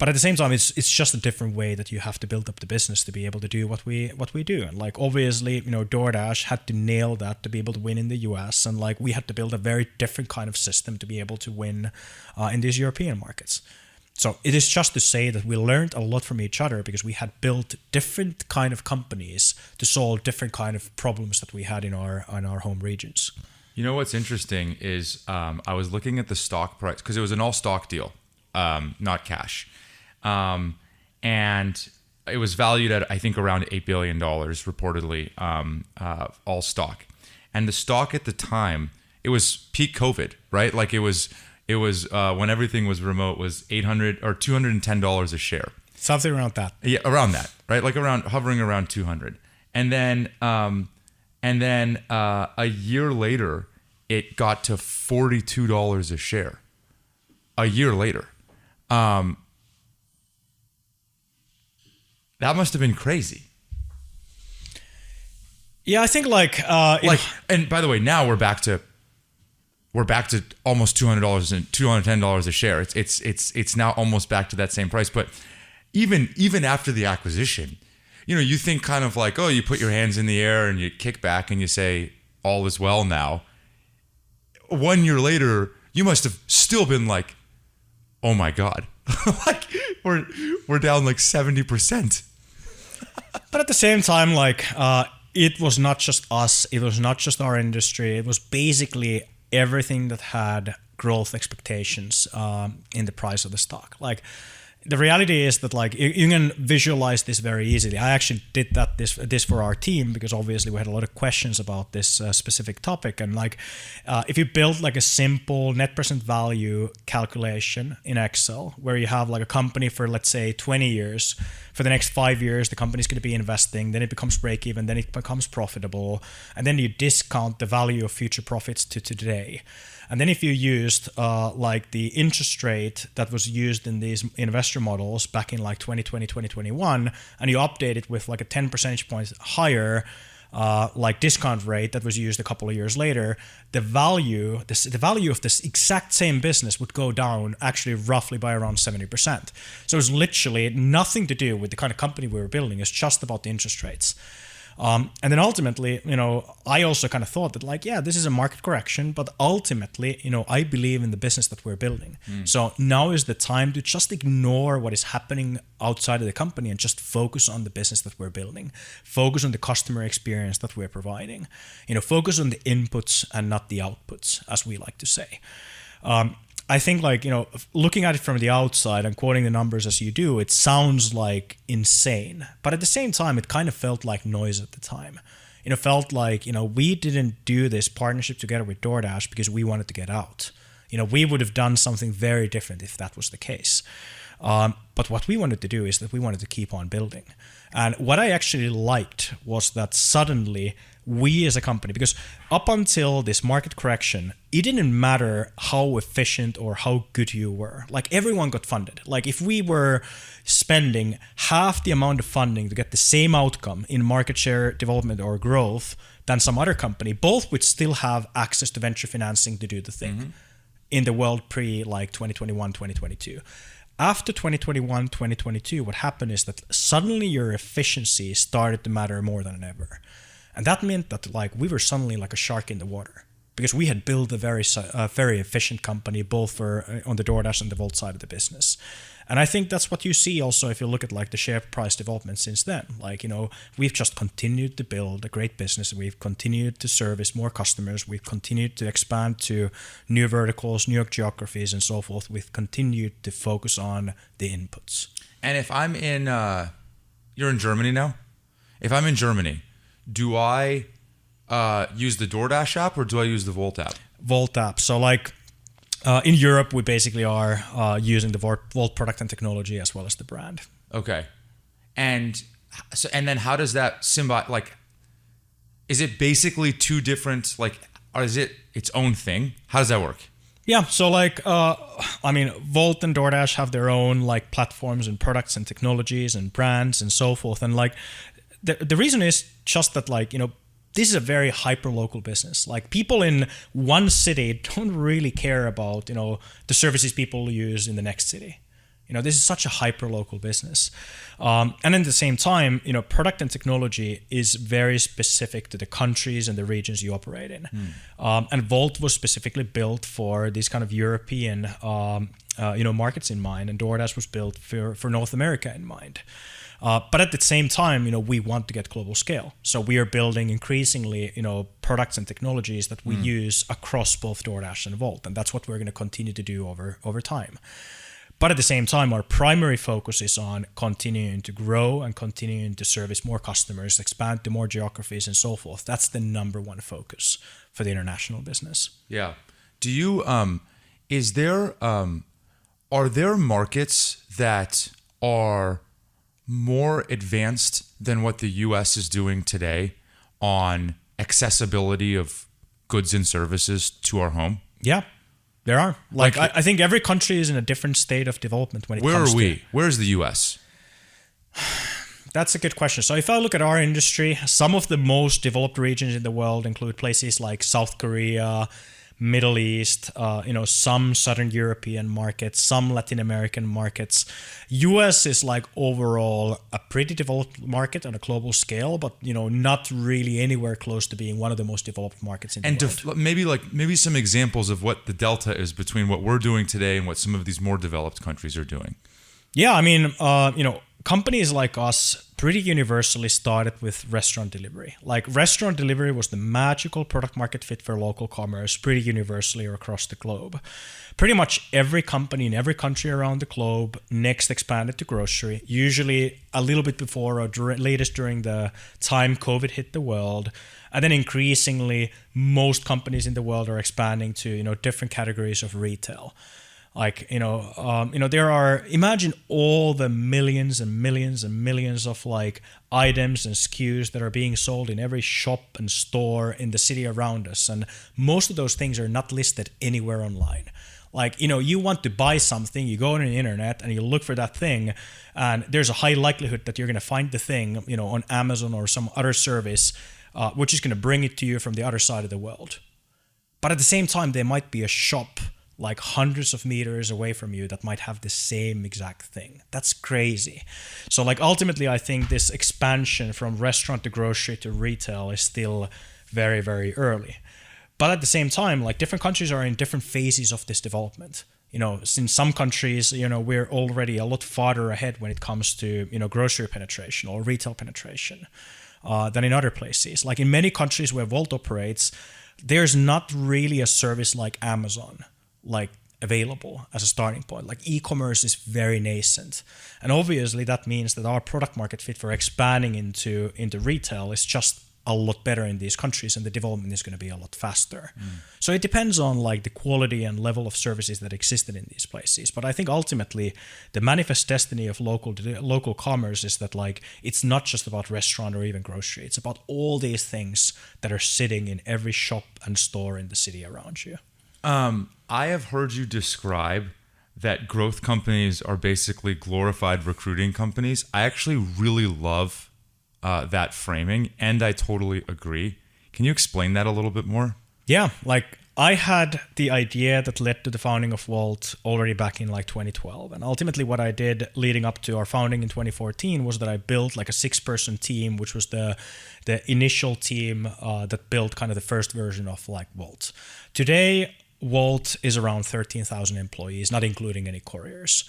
But at the same time, it's just a different way that you have to build up the business to be able to do what we do. And obviously, DoorDash had to nail that to be able to win in the US, and we had to build a very different kind of system to be able to win in these European markets. So it is just to say that we learned a lot from each other because we had built different kind of companies to solve different kind of problems that we had in our home regions. What's interesting is I was looking at the stock price because it was an all stock deal, not cash. And it was valued at, I think, around $8 billion, reportedly, all stock. And the stock at the time, it was peak COVID, right? It was when everything was remote, was $800 or $210 a share. Something around that. Yeah, around that, right? Hovering around 200. And then a year later, it got to $42 a share. A year later. That must have been crazy. Yeah, I think and by the way, now we're back to we're back to almost $200 and $210 a share. It's now almost back to that same price. But even after the acquisition, you think kind of like, oh, you put your hands in the air and you kick back and you say all is well now. 1 year later, you must have still been like, oh my God, like we're down like 70%. But at the same time, like it was not just us, it was not just our industry, it was basically everything that had growth expectations in the price of the stock. Like the reality is that like you can visualize this very easily. I actually did this for our team because obviously we had a lot of questions about this specific topic. And like if you build like a simple net present value calculation in Excel where you have like a company for let's say 20 years, for the next 5 years the company's going to be investing, then it becomes break even, then it becomes profitable, and then you discount the value of future profits to today. And then if you used like the interest rate that was used in these investor models back in like 2020, 2021, and you update it with like a 10 percentage points higher like discount rate that was used a couple of years later, the value of this exact same business would go down actually roughly by around 70%. So it's literally nothing to do with the kind of company we were building. It's just about the interest rates. And then ultimately, I also kind of thought that like, yeah, this is a market correction, but ultimately, I believe in the business that we're building. So now is the time to just ignore what is happening outside of the company and just focus on the business that we're building. Focus on the customer experience that we're providing. Focus on the inputs and not the outputs, as we like to say. I think like, looking at it from the outside and quoting the numbers as you do, it sounds like insane. But at the same time, it kind of felt like noise at the time. It felt like, we didn't do this partnership together with DoorDash because we wanted to get out. We would have done something very different if that was the case. But what we wanted to do is that we wanted to keep on building. And what I actually liked was that suddenly we as a company, because up until this market correction, it didn't matter how efficient or how good you were. Like everyone got funded. Like if we were spending half the amount of funding to get the same outcome in market share development or growth than some other company, both would still have access to venture financing to do the thing in the world pre like 2021, 2022. After 2021, 2022, what happened is that suddenly your efficiency started to matter more than ever. And that meant that like we were suddenly like a shark in the water because we had built a very efficient company both for on the DoorDash and the Wolt side of the business. And I think that's what you see also if you look at like the share price development since then. Like, we've just continued to build a great business. We've continued to service more customers. We've continued to expand to new verticals, new geographies, and so forth. We've continued to focus on the inputs. And if I'm in, you're in Germany now? If I'm in Germany, do I use the DoorDash app or do I use the Wolt app? Wolt app. So like in Europe, we basically are using the Wolt product and technology as well as the brand. Okay. And then how does that like, is it basically two different, like, or is it its own thing? How does that work? Yeah, so like, Wolt and DoorDash have their own like platforms and products and technologies and brands and so forth. And like, the reason is just that like, this is a very hyper-local business. Like people in one city don't really care about, the services people use in the next city. This is such a hyper-local business. And at the same time, product and technology is very specific to the countries and the regions you operate in. And Wolt was specifically built for these kind of European, markets in mind, and DoorDash was built for North America in mind. But at the same time, we want to get global scale. So we are building increasingly, products and technologies that we use across both DoorDash and Wolt. And that's what we're going to continue to do over time. But at the same time, our primary focus is on continuing to grow and continuing to service more customers, expand to more geographies and so forth. That's the number one focus for the international business. Yeah. Do you, are there markets that are more advanced than what the US is doing today on accessibility of goods and services to our home? Yeah, there are. Like I think every country is in a different state of development when it comes to... Where are we? Where's the US? That's a good question. So if I look at our industry, some of the most developed regions in the world include places like South Korea, Middle East, some Southern European markets, some Latin American markets. US is like overall a pretty developed market on a global scale, but not really anywhere close to being one of the most developed markets in the world. And maybe some examples of what the delta is between what we're doing today and what some of these more developed countries are doing. Yeah, I mean, companies like us pretty universally started with restaurant delivery. Like restaurant delivery was the magical product market fit for local commerce pretty universally across the globe. Pretty much every company in every country around the globe next expanded to grocery, usually a little bit before or latest during the time COVID hit the world. And then increasingly, most companies in the world are expanding to different categories of retail. Like, there are, imagine all the millions and millions and millions of like items and SKUs that are being sold in every shop and store in the city around us. And most of those things are not listed anywhere online. Like, you want to buy something, you go on the internet and you look for that thing, and there's a high likelihood that you're going to find the thing, on Amazon or some other service, which is going to bring it to you from the other side of the world. But at the same time, there might be a shop like hundreds of meters away from you that might have the same exact thing. That's crazy. So like ultimately, I think this expansion from restaurant to grocery to retail is still very, very early. But at the same time, like different countries are in different phases of this development. In some countries, we're already a lot farther ahead when it comes to, grocery penetration or retail penetration than in other places. Like in many countries where Wolt operates, there's not really a service like Amazon like available as a starting point. Like e-commerce is very nascent, and obviously that means that our product market fit for expanding into retail is just a lot better in these countries, and the development is going to be a lot faster. So it depends on like the quality and level of services that existed in these places. But I think ultimately the manifest destiny of local commerce is that like it's not just about restaurant or even grocery. It's about all these things that are sitting in every shop and store in the city around you. I have heard you describe that growth companies are basically glorified recruiting companies. I actually really love that framing, and I totally agree. Can you explain that a little bit more? Yeah, like I had the idea that led to the founding of Wolt already back in like 2012. And ultimately what I did leading up to our founding in 2014 was that I built like a 6-person team, which was the initial team that built kind of the first version of like Wolt. Today, Wolt is around 13,000 employees, not including any couriers.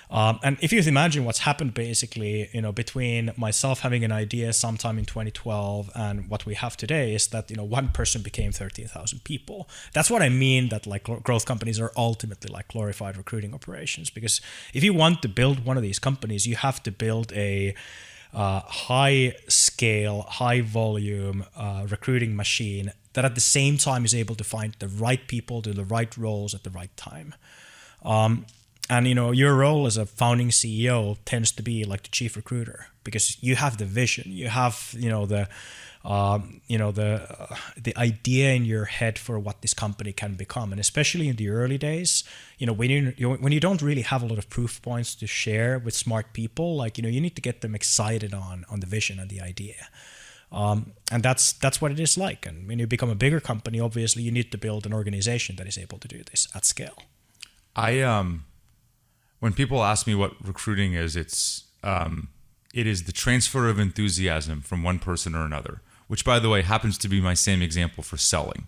And if you imagine what's happened basically, between myself having an idea sometime in 2012 and what we have today is that, one person became 13,000 people. That's what I mean that like growth companies are ultimately like glorified recruiting operations, because if you want to build one of these companies, you have to build a high scale, high volume recruiting machine that at the same time is able to find the right people to the right roles at the right time. And your role as a founding CEO tends to be like the chief recruiter, because you have the vision, you have the idea in your head for what this company can become. And especially in the early days, when you don't really have a lot of proof points to share with smart people, like you need to get them excited on the vision and the idea. And that's what it is like. And when you become a bigger company, obviously you need to build an organization that is able to do this at scale. When people ask me what recruiting is, it is the transfer of enthusiasm from one person or another, which, by the way, happens to be my same example for selling.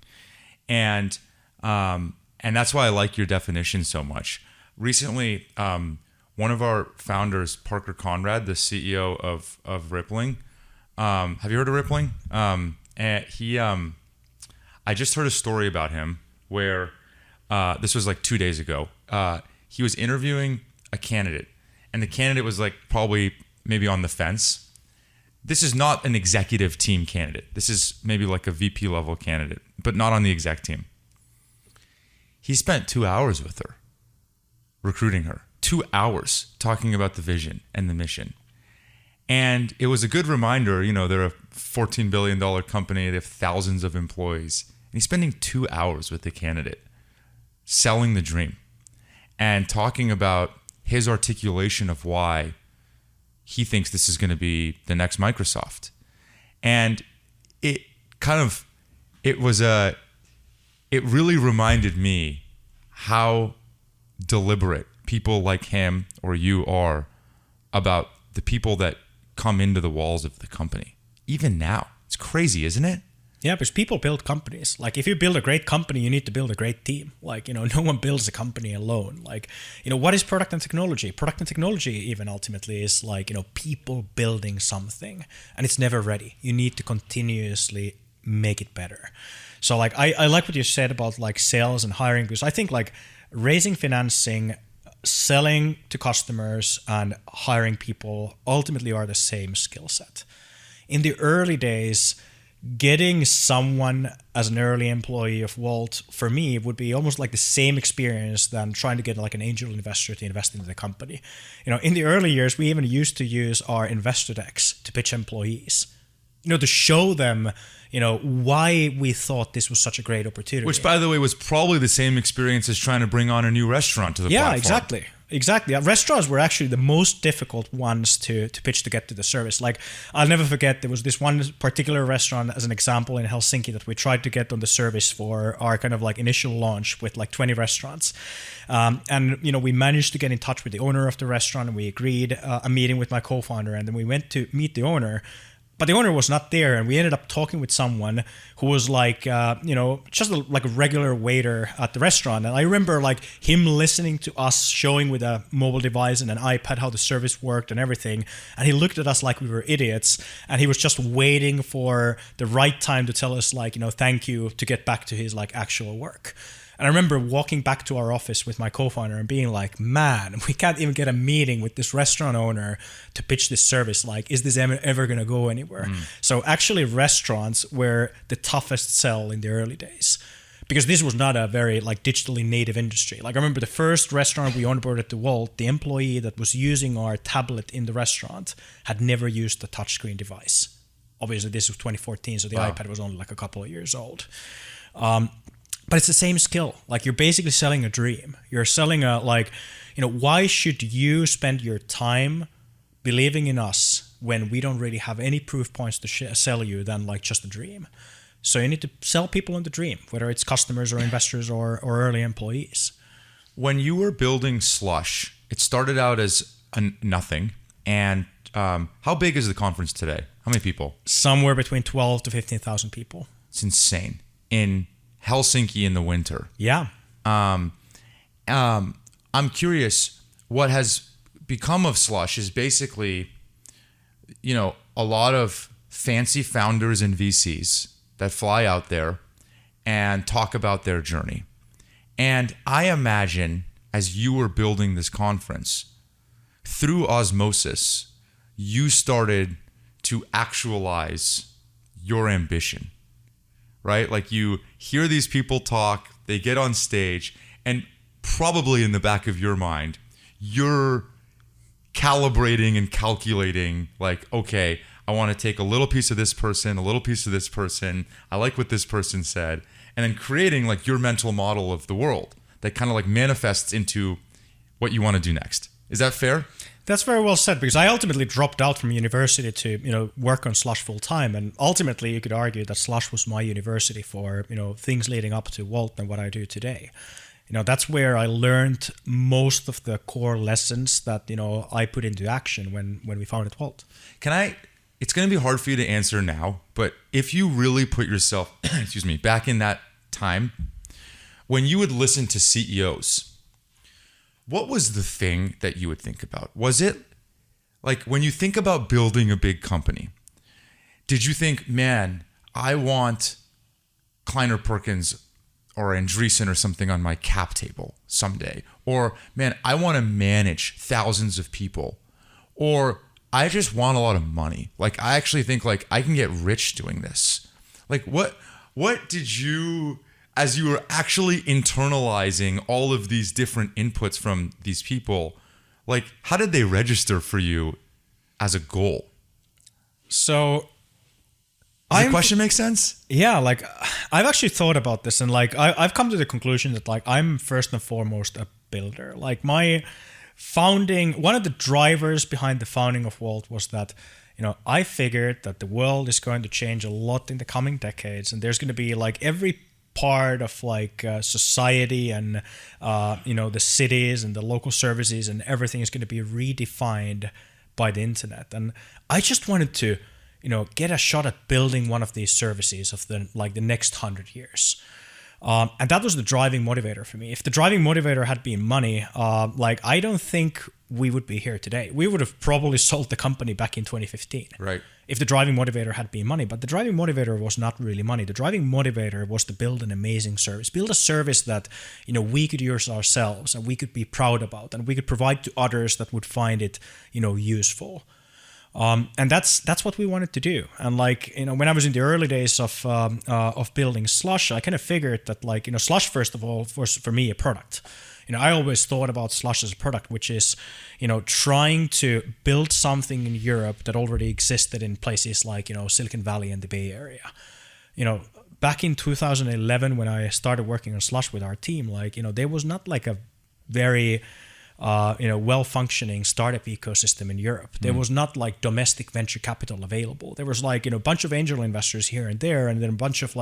And that's why I like your definition so much. Recently, one of our founders, Parker Conrad, the CEO of Rippling, have you heard of Rippling? And I just heard a story about him where this was like 2 days ago. He was interviewing a candidate, and the candidate was like probably maybe on the fence. This is not an executive team candidate. This is maybe like a VP level candidate, but not on the exec team. He spent 2 hours with her, recruiting her. 2 hours talking about the vision and the mission. And it was a good reminder, they're a $14 billion company. They have thousands of employees. And he's spending 2 hours with the candidate, selling the dream and talking about his articulation of why he thinks this is going to be the next Microsoft. And it was it really reminded me how deliberate people like him or you are about the people that come into the walls of the company. Even now. It's crazy, isn't it? Yeah, because people build companies. Like, if you build a great company, you need to build a great team. Like, no one builds a company alone. Like, what is product and technology? Product and technology, even ultimately, is like, people building something, and it's never ready. You need to continuously make it better. So, like, I like what you said about like sales and hiring, because I think like raising financing, selling to customers, and hiring people ultimately are the same skill set. In the early days, getting someone as an early employee of Wolt, for me, would be almost like the same experience than trying to get like an angel investor to invest into the company. In the early years, we even used to use our investor decks to pitch employees, to show them, why we thought this was such a great opportunity. Which, by the way, was probably the same experience as trying to bring on a new restaurant to the platform. Yeah, exactly. Restaurants were actually the most difficult ones to pitch to get to the service. Like, I'll never forget, there was this one particular restaurant, as an example, in Helsinki that we tried to get on the service for our kind of like initial launch with like 20 restaurants. And we managed to get in touch with the owner of the restaurant, and we agreed a meeting with my co-founder, and then we went to meet the owner. But the owner was not there, and we ended up talking with someone who was like, just like a regular waiter at the restaurant. And I remember like him listening to us showing with a mobile device and an iPad how the service worked and everything. And he looked at us like we were idiots, and he was just waiting for the right time to tell us like, thank you, to get back to his like actual work. And I remember walking back to our office with my co-founder and being like, man, we can't even get a meeting with this restaurant owner to pitch this service. Like, is this ever going to go anywhere? So actually restaurants were the toughest sell in the early days, because this was not a very like digitally native industry. Like, I remember the first restaurant we onboarded to Wolt, the employee that was using our tablet in the restaurant had never used a touchscreen device. Obviously this was 2014, so the iPad was only like a couple of years old. But it's the same skill. Like, you're basically selling a dream. You're selling why should you spend your time believing in us when we don't really have any proof points to sell you than like just a dream? So you need to sell people on the dream, whether it's customers or investors or early employees. When you were building Slush, it started out as nothing. And how big is the conference today? How many people? Somewhere between 12 to 15,000 people. It's insane. In Helsinki in the winter. Yeah. I'm curious, what has become of Slush is basically, a lot of fancy founders and VCs that fly out there and talk about their journey. And I imagine, as you were building this conference, through osmosis, you started to actualize your ambition. Right? Like, you hear these people talk, they get on stage, and probably in the back of your mind, you're calibrating and calculating like, okay, I want to take a little piece of this person, a little piece of this person. I like what this person said. And then creating like your mental model of the world that kind of like manifests into what you want to do next. Is that fair? That's very well said, because I ultimately dropped out from university to, work on Slush full time. And ultimately you could argue that Slush was my university for, things leading up to Wolt and what I do today. That's where I learned most of the core lessons that, I put into action when we founded Wolt. It's going to be hard for you to answer now, but if you really put yourself, back in that time, when you would listen to CEOs, what was the thing that you would think about? Was it like, when you think about building a big company, did you think, man, I want Kleiner Perkins or Andreessen or something on my cap table someday? Or, man, I want to manage thousands of people. Or, I just want a lot of money. Like, I actually think like I can get rich doing this. Like, what did you, as you were actually internalizing all of these different inputs from these people, like, how did they register for you as a goal? So, does the question make sense? Yeah, like, I've actually thought about this, and like, I've come to the conclusion that like I'm first and foremost a builder. Like, one of the drivers behind the founding of Wolt was that, I figured that the world is going to change a lot in the coming decades, and there's going to be like every part of like society and the cities and the local services and everything is going to be redefined by the internet. And I just wanted to get a shot at building one of these services of the next 100 years. And that was the driving motivator for me. If the driving motivator had been money, I don't think we would be here today. We would have probably sold the company back in 2015. Right. If the driving motivator had been money. But the driving motivator was not really money. The driving motivator was to build an amazing service, build a service that we could use ourselves and we could be proud about and we could provide to others that would find it useful. And that's what we wanted to do. And when I was in the early days of building Slush, I kind of figured that Slush first of all was for me a product. I always thought about Slush as a product, which is trying to build something in Europe that already existed in places like Silicon Valley and the Bay Area. Back in 2011 when I started working on Slush with our team, there was not like a very well-functioning startup ecosystem in Europe. There was not like domestic venture capital available. There was a bunch of angel investors here and there, and then a bunch of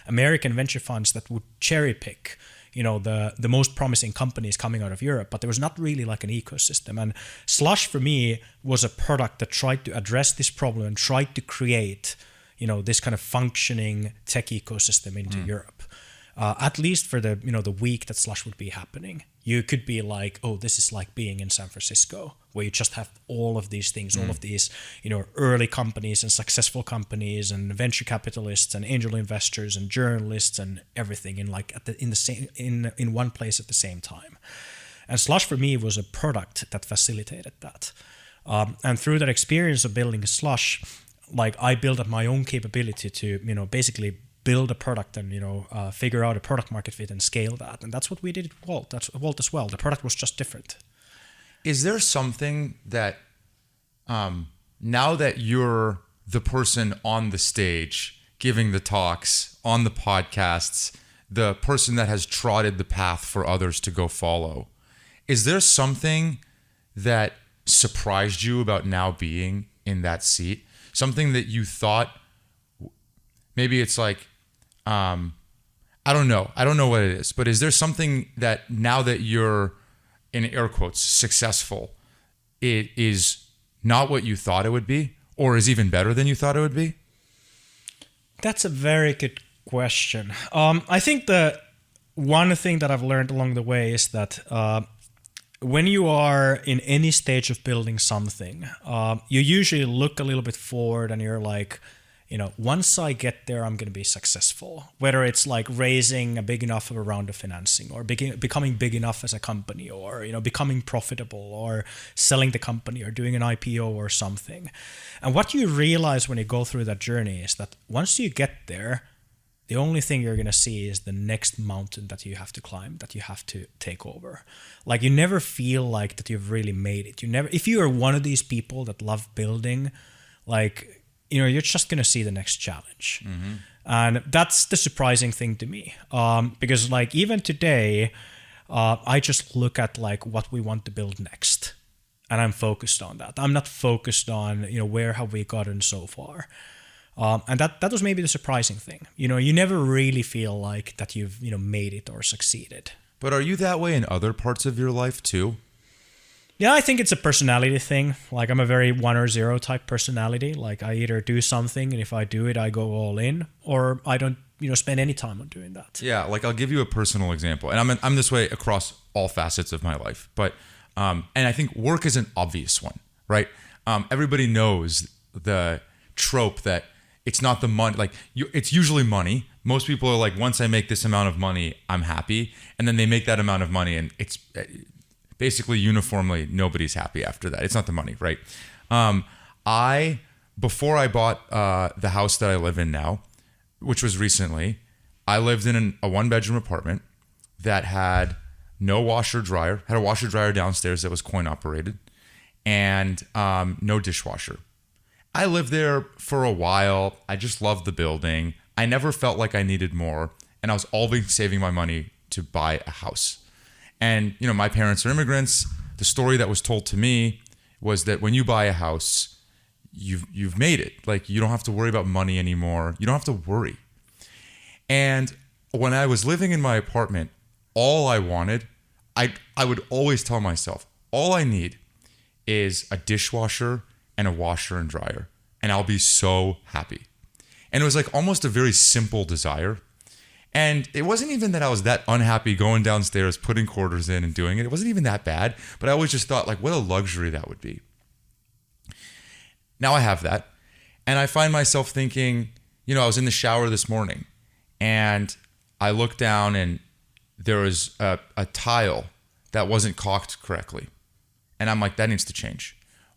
American venture funds that would cherry pick the most promising companies coming out of Europe, but there was not really like an ecosystem. And Slush for me was a product that tried to address this problem and tried to create this kind of functioning tech ecosystem into Europe. At least for the week that Slush would be happening. You could be like, oh, this is like being in San Francisco, where you just have all of these things, all of these, early companies and successful companies and venture capitalists and angel investors and journalists and everything in one place at the same time. And Slush for me was a product that facilitated that. And through that experience of building Slush, I built up my own capability to, basically build a product and figure out a product market fit and scale that. And that's what we did at Wolt. That's Wolt as well. The product was just different. Is there something that now that you're the person on the stage giving the talks on the podcasts, the person that has trotted the path for others to go follow, is there something that surprised you about now being in that seat? Something that you thought maybe it's I don't know what it is, but is there something that now that you're, in air quotes, successful, it is not what you thought it would be, or is even better than you thought it would be? That's a very good question. I think the one thing that I've learned along the way is that when you are in any stage of building something, you usually look a little bit forward and you're like, once I get there, I'm going to be successful. Whether it's like raising a big enough of a round of financing or becoming big enough as a company or, becoming profitable or selling the company or doing an IPO or something. And what you realize when you go through that journey is that once you get there, the only thing you're going to see is the next mountain that you have to climb, that you have to take over. You never feel like that you've really made it. If you are one of these people that love building, you're just going to see the next challenge. Mm-hmm. And that's the surprising thing to me. Because even today, I just look at what we want to build next. And I'm focused on that. I'm not focused on, where have we gotten so far. And that was maybe the surprising thing. You never really feel like that you've, made it or succeeded. But are you that way in other parts of your life too? Yeah, I think it's a personality thing. I'm a very 1 or 0 type personality. I either do something, and if I do it, I go all in, or I don't, spend any time on doing that. Yeah, I'll give you a personal example, and I'm this way across all facets of my life. But and I think work is an obvious one, right? Everybody knows the trope that it's not the money. It's usually money. Most people are like, once I make this amount of money, I'm happy, and then they make that amount of money, and it's basically uniformly nobody's happy after that. It's not the money, right? Before I bought the house that I live in now, which was recently, I lived in a 1-bedroom apartment that had no washer dryer, had a washer dryer downstairs that was coin operated, and no dishwasher. I lived there for a while. I just loved the building. I never felt like I needed more, and I was always saving my money to buy a house. And, my parents are immigrants. The story that was told to me was that when you buy a house, you've made it. You don't have to worry about money anymore. You don't have to worry. And when I was living in my apartment, all I wanted, I would always tell myself, all I need is a dishwasher and a washer and dryer, and I'll be so happy. And it was like almost a very simple desire. And it wasn't even that I was that unhappy going downstairs, putting quarters in and doing it. It wasn't even that bad, but I always just thought like what a luxury that would be. Now I have that. And I find myself thinking, I was in the shower this morning and I looked down and there was a tile that wasn't caulked correctly. And I'm like, that needs to change.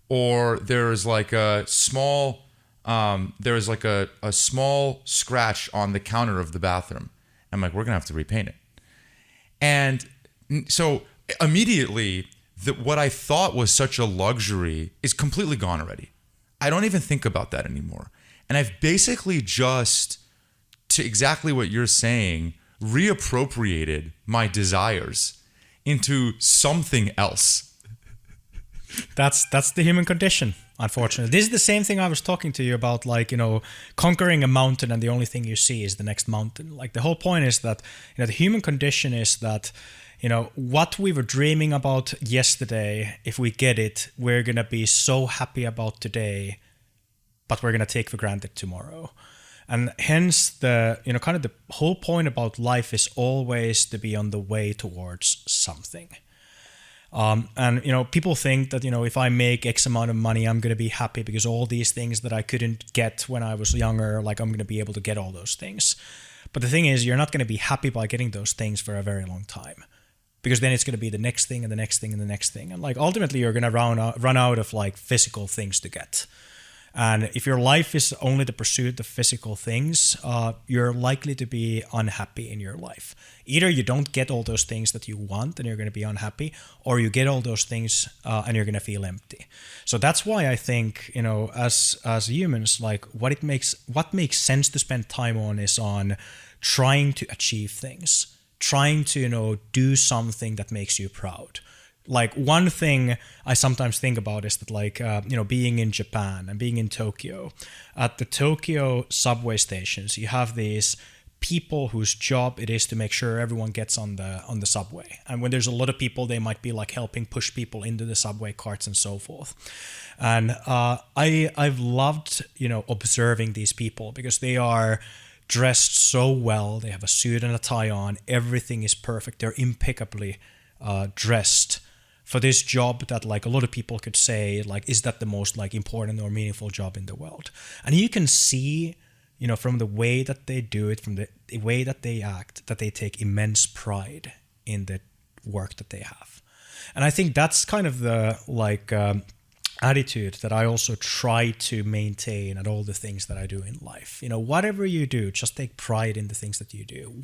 Or there's like a small, a small scratch on the counter of the bathroom. I'm like, we're going to have to repaint it. And so immediately, what I thought was such a luxury is completely gone already. I don't even think about that anymore. And I've basically just, to exactly what you're saying, reappropriated my desires into something else. That's the human condition, unfortunately. This is the same thing I was talking to you about, like, conquering a mountain and the only thing you see is the next mountain. Like the whole point is that, the human condition is that, what we were dreaming about yesterday, if we get it, we're going to be so happy about today, but we're going to take for granted tomorrow. And hence the, kind of the whole point about life is always to be on the way towards something. And people think that, if I make X amount of money, I'm going to be happy because all these things that I couldn't get when I was younger, like I'm going to be able to get all those things. But the thing is, you're not going to be happy by getting those things for a very long time, because then it's going to be the next thing and the next thing and the next thing. And like ultimately you're going to run out of like physical things to get. And if your life is only the pursuit of physical things, you're likely to be unhappy in your life. Either you don't get all those things that you want and you're going to be unhappy, or you get all those things and you're going to feel empty. So that's why I think, as humans, like what makes sense to spend time on is on trying to achieve things, trying to, do something that makes you proud. Like one thing I sometimes think about is that like, being in Japan and being in Tokyo, at the Tokyo subway stations, you have these people whose job it is to make sure everyone gets on the subway. And when there's a lot of people, they might be like helping push people into the subway carts and so forth. And I've loved, observing these people because they are dressed so well. They have a suit and a tie on. Everything is perfect. They're impeccably dressed for this job that like a lot of people could say like, is that the most like important or meaningful job in the world? And you can see, from the way that they do it, from the way that they act, that they take immense pride in the work that they have. And I think that's kind of the like attitude that I also try to maintain at all the things that I do in life. Whatever you do, just take pride in the things that you do.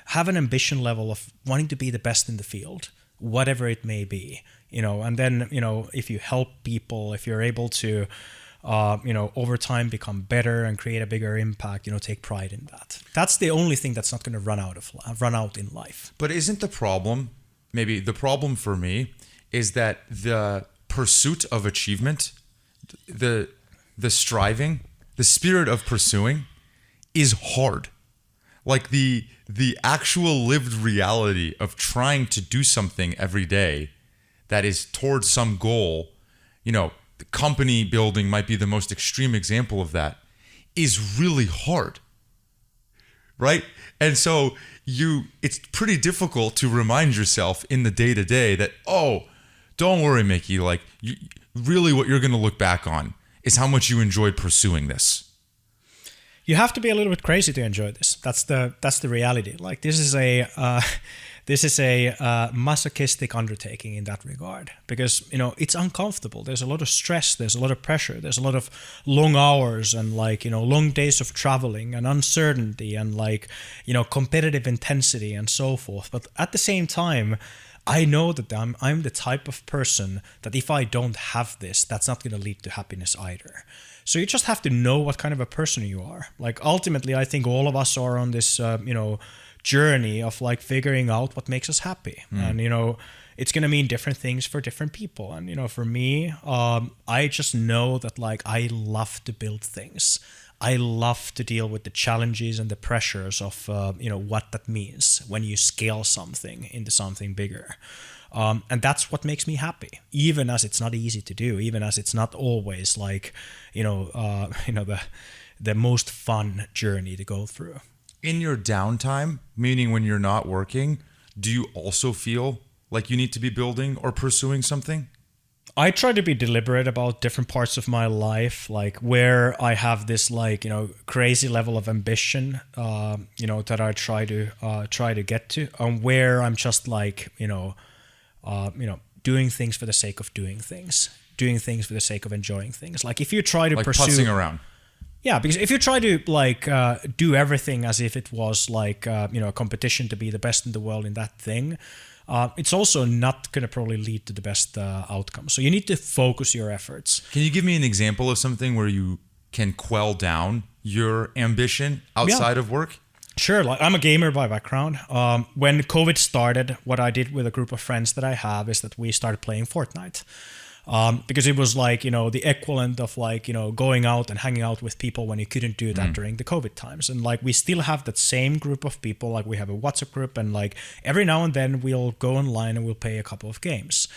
Have an ambition level of wanting to be the best in the field, whatever it may be, and then, if you help people, if you're able to, over time become better and create a bigger impact, take pride in that. That's the only thing that's not going to run out in life. But isn't the problem, maybe the problem for me, is that the pursuit of achievement, the striving, the spirit of pursuing is hard. Like the actual lived reality of trying to do something every day that is towards some goal, the company building might be the most extreme example of that, is really hard, right? And so it's pretty difficult to remind yourself in the day-to-day that, oh, don't worry, Miki, like really what you're going to look back on is how much you enjoyed pursuing this. You have to be a little bit crazy to enjoy this. That's the reality. Like this is a masochistic undertaking in that regard, because it's uncomfortable. There's a lot of stress. There's a lot of pressure. There's a lot of long hours and like long days of traveling and uncertainty and like competitive intensity and so forth. But at the same time, I know that I'm the type of person that if I don't have this, that's not going to lead to happiness either. So you just have to know what kind of a person you are. Like ultimately, I think all of us are on this, journey of like figuring out what makes us happy. And, it's going to mean different things for different people. And, for me, I just know that like I love to build things. I love to deal with the challenges and the pressures of what that means when you scale something into something bigger. And that's what makes me happy, even as it's not easy to do, even as it's not always like, the most fun journey to go through. In your downtime, meaning when you're not working, do you also feel like you need to be building or pursuing something? I try to be deliberate about different parts of my life, like where I have this crazy level of ambition, that I try to get to, and where I'm just doing things for the sake of doing things for the sake of enjoying things. Like if you try to pursue putzing around. Yeah, because if you try to do everything as if it was a competition to be the best in the world in that thing, it's also not going to probably lead to the best outcome. So you need to focus your efforts. Can you give me an example of something where you can quell down your ambition outside of work? Sure. Like I'm a gamer by background. When COVID started, what I did with a group of friends that I have is that we started playing Fortnite. Because it was the equivalent of going out and hanging out with people when you couldn't do that during the COVID times. And we still have that same group of people. Like we have a WhatsApp group, and every now and then we'll go online and we'll play a couple of games.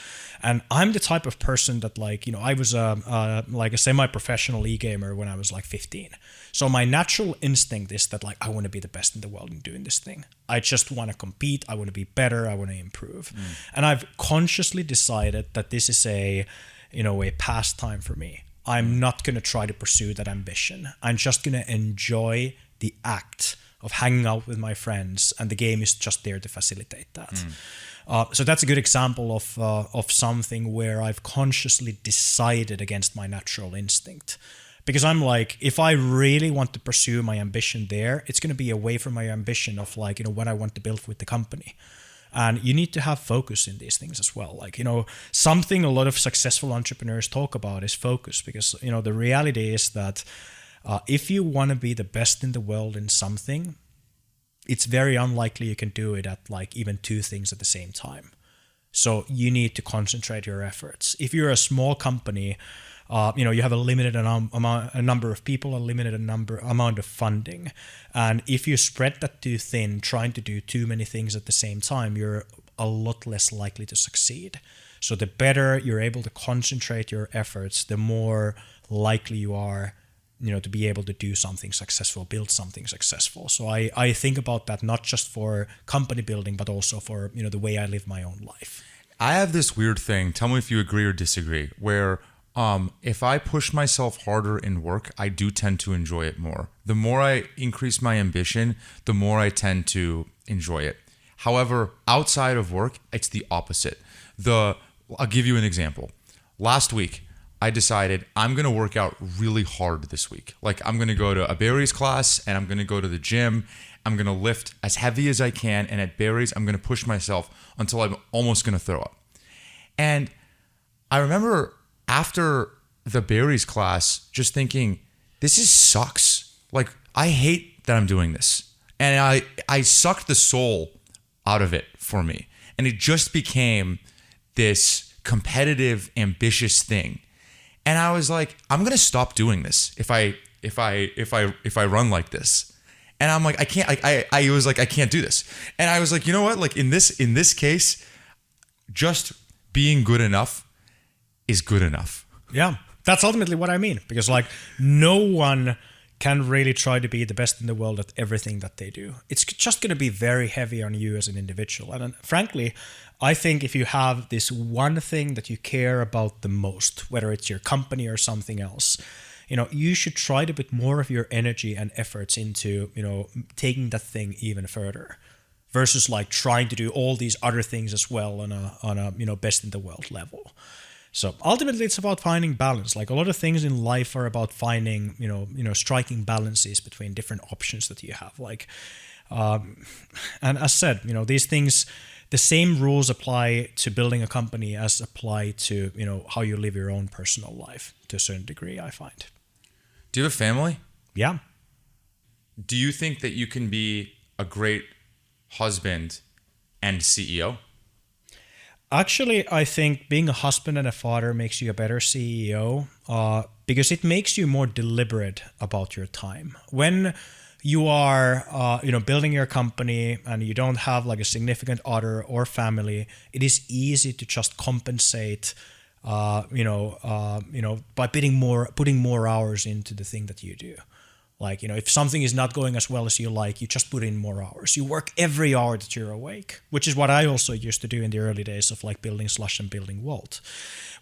And I'm the type of person that I was a semi-professional e-gamer when I was 15. So my natural instinct is that I want to be the best in the world in doing this thing. I just want to compete. I want to be better. I want to improve. And I've consciously decided that this is a pastime for me. I'm not going to try to pursue that ambition. I'm just going to enjoy the act of hanging out with my friends, and the game is just there to facilitate that. So that's a good example of something where I've consciously decided against my natural instinct. Because I'm if I really want to pursue my ambition there, it's going to be away from my ambition of what I want to build with the company. And you need to have focus in these things as well. Something a lot of successful entrepreneurs talk about is focus, because, the reality is that if you want to be the best in the world in something, it's very unlikely you can do it at even two things at the same time. So you need to concentrate your efforts. If you're a small company, you have a limited a number of people, a limited amount of funding. And if you spread that too thin, trying to do too many things at the same time, you're a lot less likely to succeed. So the better you're able to concentrate your efforts, the more likely you are, to be able to do something successful, build something successful. So I think about that not just for company building, but also for, the way I live my own life. I have this weird thing. Tell me if you agree or disagree, where if I push myself harder in work, I do tend to enjoy it more. The more I increase my ambition, the more I tend to enjoy it. However, outside of work, it's the opposite. I'll give you an example. Last week, I decided I'm going to work out really hard this week. I'm going to go to a Barry's class, and I'm going to go to the gym. I'm going to lift as heavy as I can. And at Barry's, I'm going to push myself until I'm almost going to throw up. And I remember after the Barry's class, just thinking, this sucks. I hate that I'm doing this. And I sucked the soul out of it for me. And it just became this competitive, ambitious thing. And I was like, I'm going to stop doing this if I run like this. And I'm like, I can't, I was like, I can't do this. And I was like, you know what? In this case, just being good enough is good enough. Yeah, that's ultimately what I mean. Because no one can really try to be the best in the world at everything that they do. It's just going to be very heavy on you as an individual. And frankly, I think if you have this one thing that you care about the most, whether it's your company or something else, you should try to put more of your energy and efforts into, taking that thing even further, versus trying to do all these other things as well on a best in the world level. So ultimately, it's about finding balance. A lot of things in life are about finding, striking balances between different options that you have. And as said, these things, the same rules apply to building a company as apply to, how you live your own personal life to a certain degree, I find. Do you have a family? Yeah. Do you think that you can be a great husband and CEO? Actually, I think being a husband and a father makes you a better CEO. because it makes you more deliberate about your time. When you are building your company and you don't have like a significant other or family, it is easy to just compensate by putting more hours into the thing that you do. Like, if something is not going as well as you like, you just put in more hours. You work every hour that you're awake, which is what I also used to do in the early days of like building Slush and building Wolt.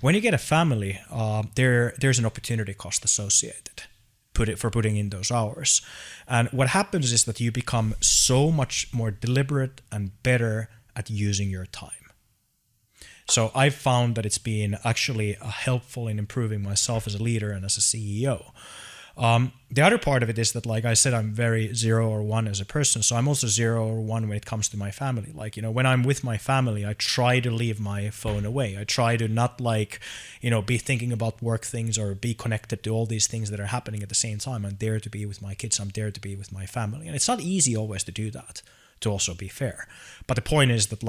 When you get a family, there's an opportunity cost associated for putting in those hours. And what happens is that you become so much more deliberate and better at using your time. So I've found that it's been actually helpful in improving myself as a leader and as a CEO. The other part of it is that, like I said, I'm very 0 or 1 as a person. So I'm also 0 or 1 when it comes to my family. Like, when I'm with my family, I try to leave my phone away. I try to not be thinking about work things or be connected to all these things that are happening at the same time. I'm there to be with my kids. I'm there to be with my family. And it's not easy always to do that, to also be fair. But the point is that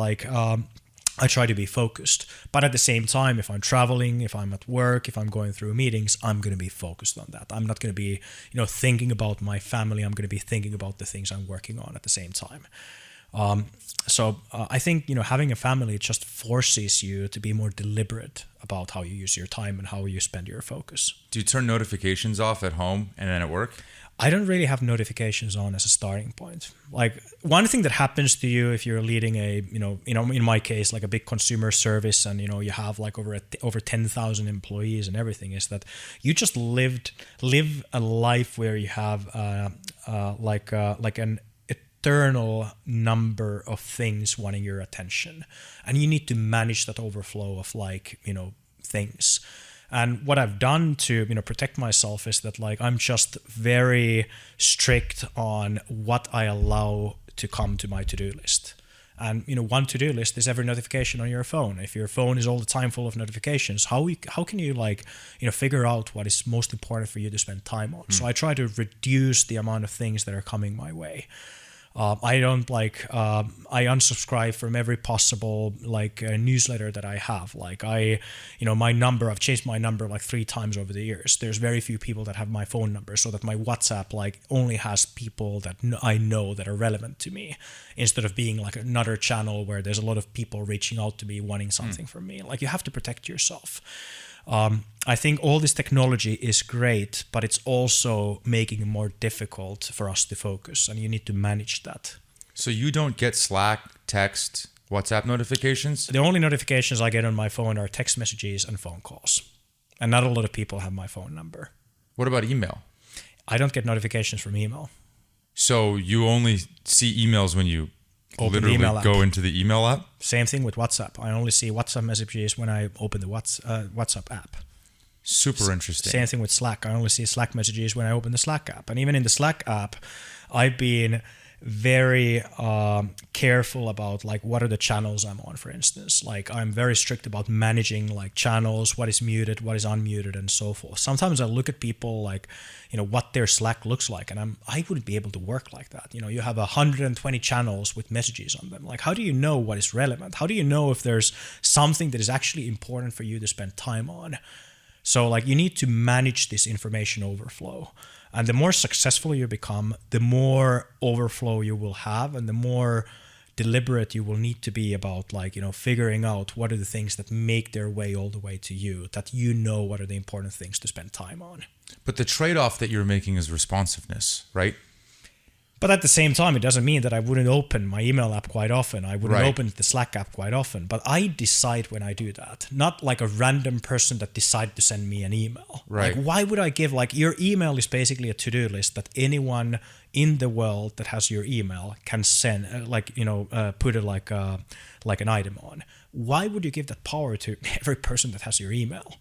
I try to be focused, but at the same time, if I'm traveling, if I'm at work, if I'm going through meetings, I'm going to be focused on that. I'm not going to be, thinking about my family. I'm going to be thinking about the things I'm working on at the same time. So I think, having a family just forces you to be more deliberate about how you use your time and how you spend your focus. Do you turn notifications off at home and then at work? I don't really have notifications on as a starting point. Like, one thing that happens to you if you're leading in my case, like a big consumer service, and you have like over 10,000 employees and everything, is that you just live a life where you have like an eternal number of things wanting your attention, and you need to manage that overflow of things. And what I've done to protect myself is that I'm just very strict on what I allow to come to my to-do list. And one to-do list is every notification on your phone. If your phone is all the time full of notifications, how can you figure out what is most important for you to spend time on? So I try to reduce the amount of things that are coming my way. I don't I unsubscribe from every possible newsletter that I have. I've changed my number 3 times over the years. There's very few people that have my phone number, so that my WhatsApp only has people that I know that are relevant to me, instead of being another channel where there's a lot of people reaching out to me wanting something from me. You have to protect yourself. I think all this technology is great, but it's also making it more difficult for us to focus, and you need to manage that. So you don't get Slack, text, WhatsApp notifications? The only notifications I get on my phone are text messages and phone calls. And not a lot of people have my phone number. What about email? I don't get notifications from email. So you only see emails when you literally go into the email app? Same thing with WhatsApp. I only see WhatsApp messages when I open the WhatsApp app. Super interesting. Same thing with Slack. I only see Slack messages when I open the Slack app. And even in the Slack app, I've been very careful about what are the channels I'm on, for instance. I'm very strict about managing channels, what is muted, what is unmuted, and so forth. Sometimes I look at people what their Slack looks like, and I wouldn't be able to work like that. You have 120 channels with messages on them. How do you know what is relevant? How do you know if there's something that is actually important for you to spend time on? So you need to manage this information overflow. And the more successful you become, the more overflow you will have, and the more deliberate you will need to be about figuring out what are the things that make their way all the way to you, that what are the important things to spend time on. But the trade-off that you're making is responsiveness, right? But at the same time, it doesn't mean that I wouldn't open my email app quite often. I wouldn't open the Slack app quite often. But I decide when I do that, not a random person that decided to send me an email. Right. Why would I give your email is basically a to-do list that anyone in the world that has your email can send, put it an item on. Why would you give that power to every person that has your email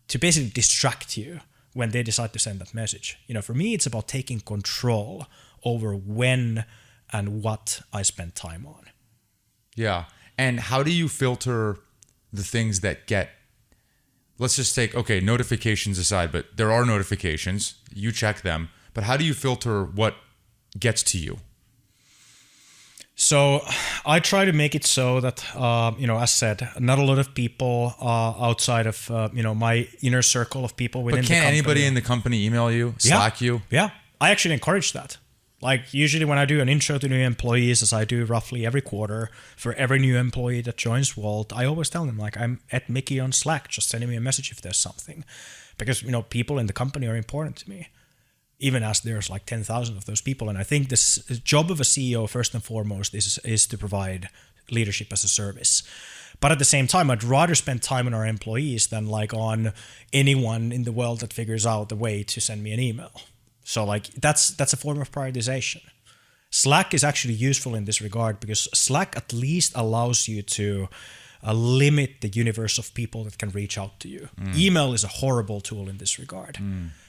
to basically distract you when they decide to send that message? For me, it's about taking control over when and what I spend time on. Yeah. And how do you filter the things that let's just take, notifications aside, but there are notifications, you check them, but how do you filter what gets to you? So I try to make it so that, as said, not a lot of people outside of, my inner circle of people within But the can't company. anybody in the company email you, Slack you? Yeah, I actually encourage that. Like usually when I do an intro to new employees, as I do roughly every quarter for every new employee that joins Wolt, I always tell them like I'm at Miki on Slack, just sending me a message if there's something, because people in the company are important to me, even as there's like 10,000 of those people. And I think this job of a CEO first and foremost is to provide leadership as a service. But at the same time, I'd rather spend time on our employees than like on anyone in the world that figures out the way to send me an email. So like that's a form of prioritization. Slack is actually useful in this regard because Slack at least allows you to limit the universe of people that can reach out to you. Email is a horrible tool in this regard.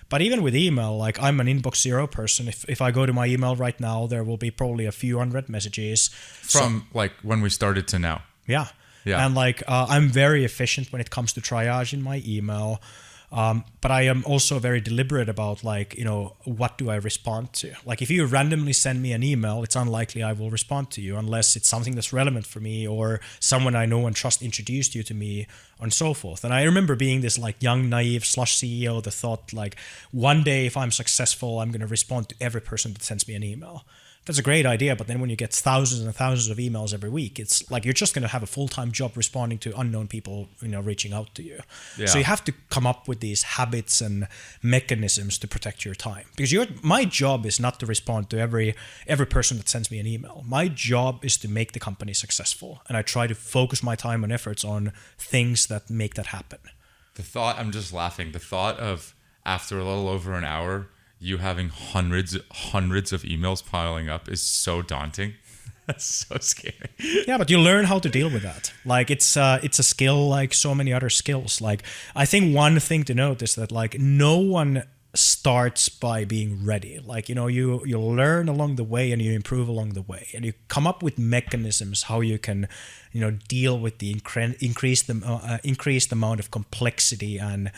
But even with email, like I'm an inbox zero person. If I go to my email right now, there will be probably a few hundred messages. From like when we started to now. Yeah. Yeah. And like I'm very efficient when it comes to triage in my email. But I am also very deliberate about like, what do I respond to? Like if you randomly send me an email, it's unlikely I will respond to you unless it's something that's relevant for me or someone I know and trust introduced you to me and so forth. And I remember being this like young, naive Slush CEO that thought like one day if I'm successful, I'm going to respond to every person that sends me an email. That's a great idea, but then when you get thousands and thousands of emails every week, it's like you're just going to have a full-time job responding to unknown people, reaching out to you. Yeah. So you have to come up with these habits and mechanisms to protect your time. Because my job is not to respond to every person that sends me an email. My job is to make the company successful, and I try to focus my time and efforts on things that make that happen. I'm just laughing. The thought of after a little over an hour, you having hundreds of emails piling up is so daunting. That's so scary. Yeah, but you learn how to deal with that. Like it's a skill like so many other skills. Like I think one thing to note is that like no one starts by being ready. Like, you learn along the way and you improve along the way and you come up with mechanisms how you can, deal with the increased amount of complexity and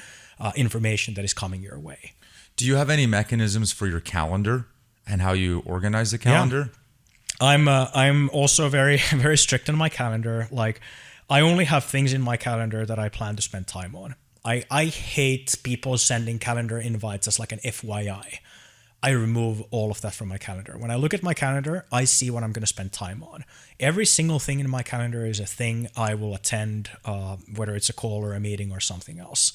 information that is coming your way. Do you have any mechanisms for your calendar and how you organize the calendar? Yeah. I'm also very, very strict on my calendar. Like I only have things in my calendar that I plan to spend time on. I hate people sending calendar invites as like an FYI. I remove all of that from my calendar. When I look at my calendar, I see what I'm going to spend time on. Every single thing in my calendar is a thing I will attend, whether it's a call or a meeting or something else.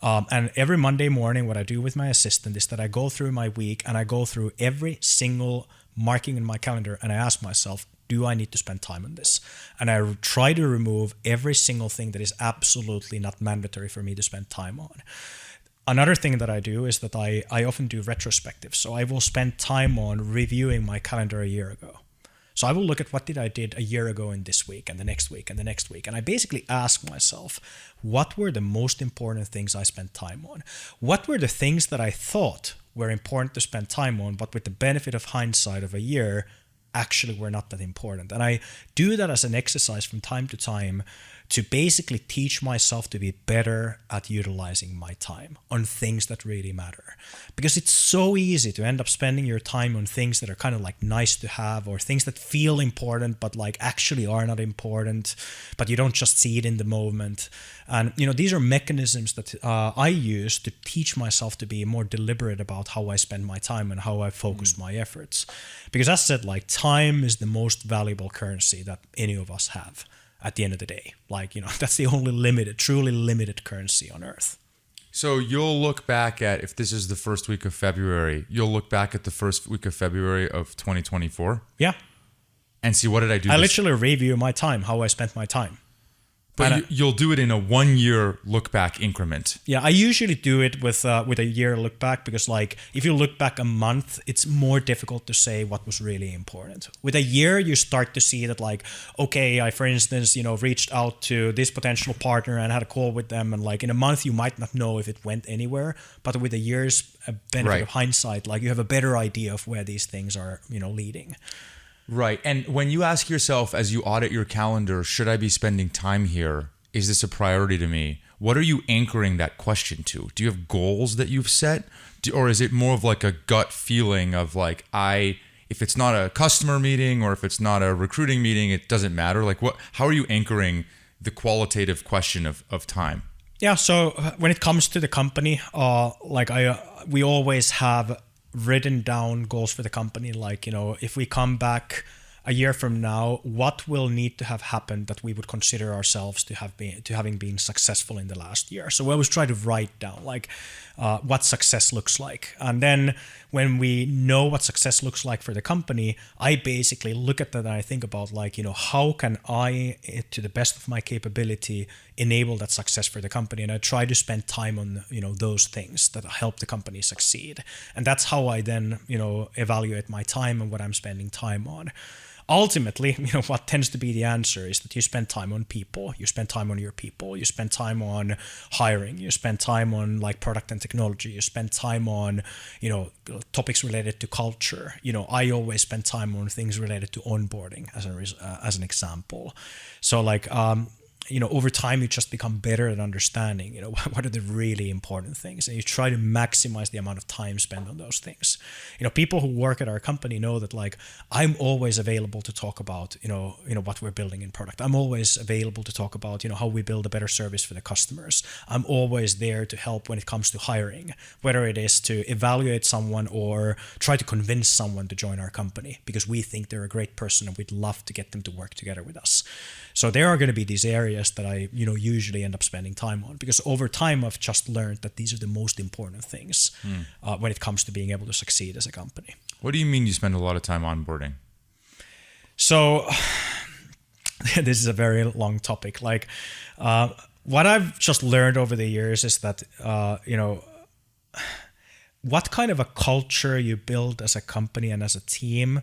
And every Monday morning, what I do with my assistant is that I go through my week and I go through every single marking in my calendar and I ask myself, do I need to spend time on this? And I try to remove every single thing that is absolutely not mandatory for me to spend time on. Another thing that I do is that I often do retrospectives. So I will spend time on reviewing my calendar a year ago. So I will look at what did I did a year ago in this week and the next week and the next week. And I basically ask myself, what were the most important things I spent time on? What were the things that I thought were important to spend time on, but with the benefit of hindsight of a year, actually were not that important? And I do that as an exercise from time to time to basically teach myself to be better at utilizing my time on things that really matter. Because it's so easy to end up spending your time on things that are kind of like nice to have or things that feel important but like actually are not important, but you don't just see it in the moment. And these are mechanisms that I use to teach myself to be more deliberate about how I spend my time and how I focus my efforts. Because as I said, like time is the most valuable currency that any of us have. At the end of the day, that's the only truly limited currency on earth. So you'll look back at, if this is the first week of February, you'll look back at the first week of February of 2024? Yeah. And see, what did I do? I literally review my time, how I spent my time. But you'll do it in a 1 year look back increment. Yeah, I usually do it with a year look back because if you look back a month, it's more difficult to say what was really important. With a year, you start to see that okay, I for instance, reached out to this potential partner and had a call with them, and in a month you might not know if it went anywhere, but with a year's benefit of hindsight, you have a better idea of where these things are, leading. Right. And when you ask yourself as you audit your calendar, should I be spending time here? Is this a priority to me? What are you anchoring that question to? Do you have goals that you've set? Or is it more of a gut feeling of if it's not a customer meeting or if it's not a recruiting meeting, it doesn't matter. Like how are you anchoring the qualitative question of time? Yeah, so when it comes to the company, we always have written down goals for the company. Like, if we come back a year from now, what will need to have happened that we would consider ourselves to having been successful in the last year? So we always try to write down what success looks like, and then when we know what success looks like for the company, I basically look at that and I think about how can I, to the best of my capability, enable that success for the company, and I try to spend time on those things that help the company succeed, and that's how I then evaluate my time and what I'm spending time on. Ultimately, what tends to be the answer is that you spend time on people, you spend time on your people, you spend time on hiring, you spend time on product and technology, you spend time on, topics related to culture. I always spend time on things related to onboarding as an example. So over time, you just become better at understanding, what are the really important things, and you try to maximize the amount of time spent on those things. People who work at our company know that I'm always available to talk about, what we're building in product. I'm always available to talk about, how we build a better service for the customers. I'm always there to help when it comes to hiring, whether it is to evaluate someone or try to convince someone to join our company because we think they're a great person and we'd love to get them to work together with us. So there are going to be these areas that I, usually end up spending time on, because over time I've just learned that these are the most important things when it comes to being able to succeed as a company. What do you mean you spend a lot of time onboarding? So this is a very long topic. What I've just learned over the years is that, what kind of a culture you build as a company and as a team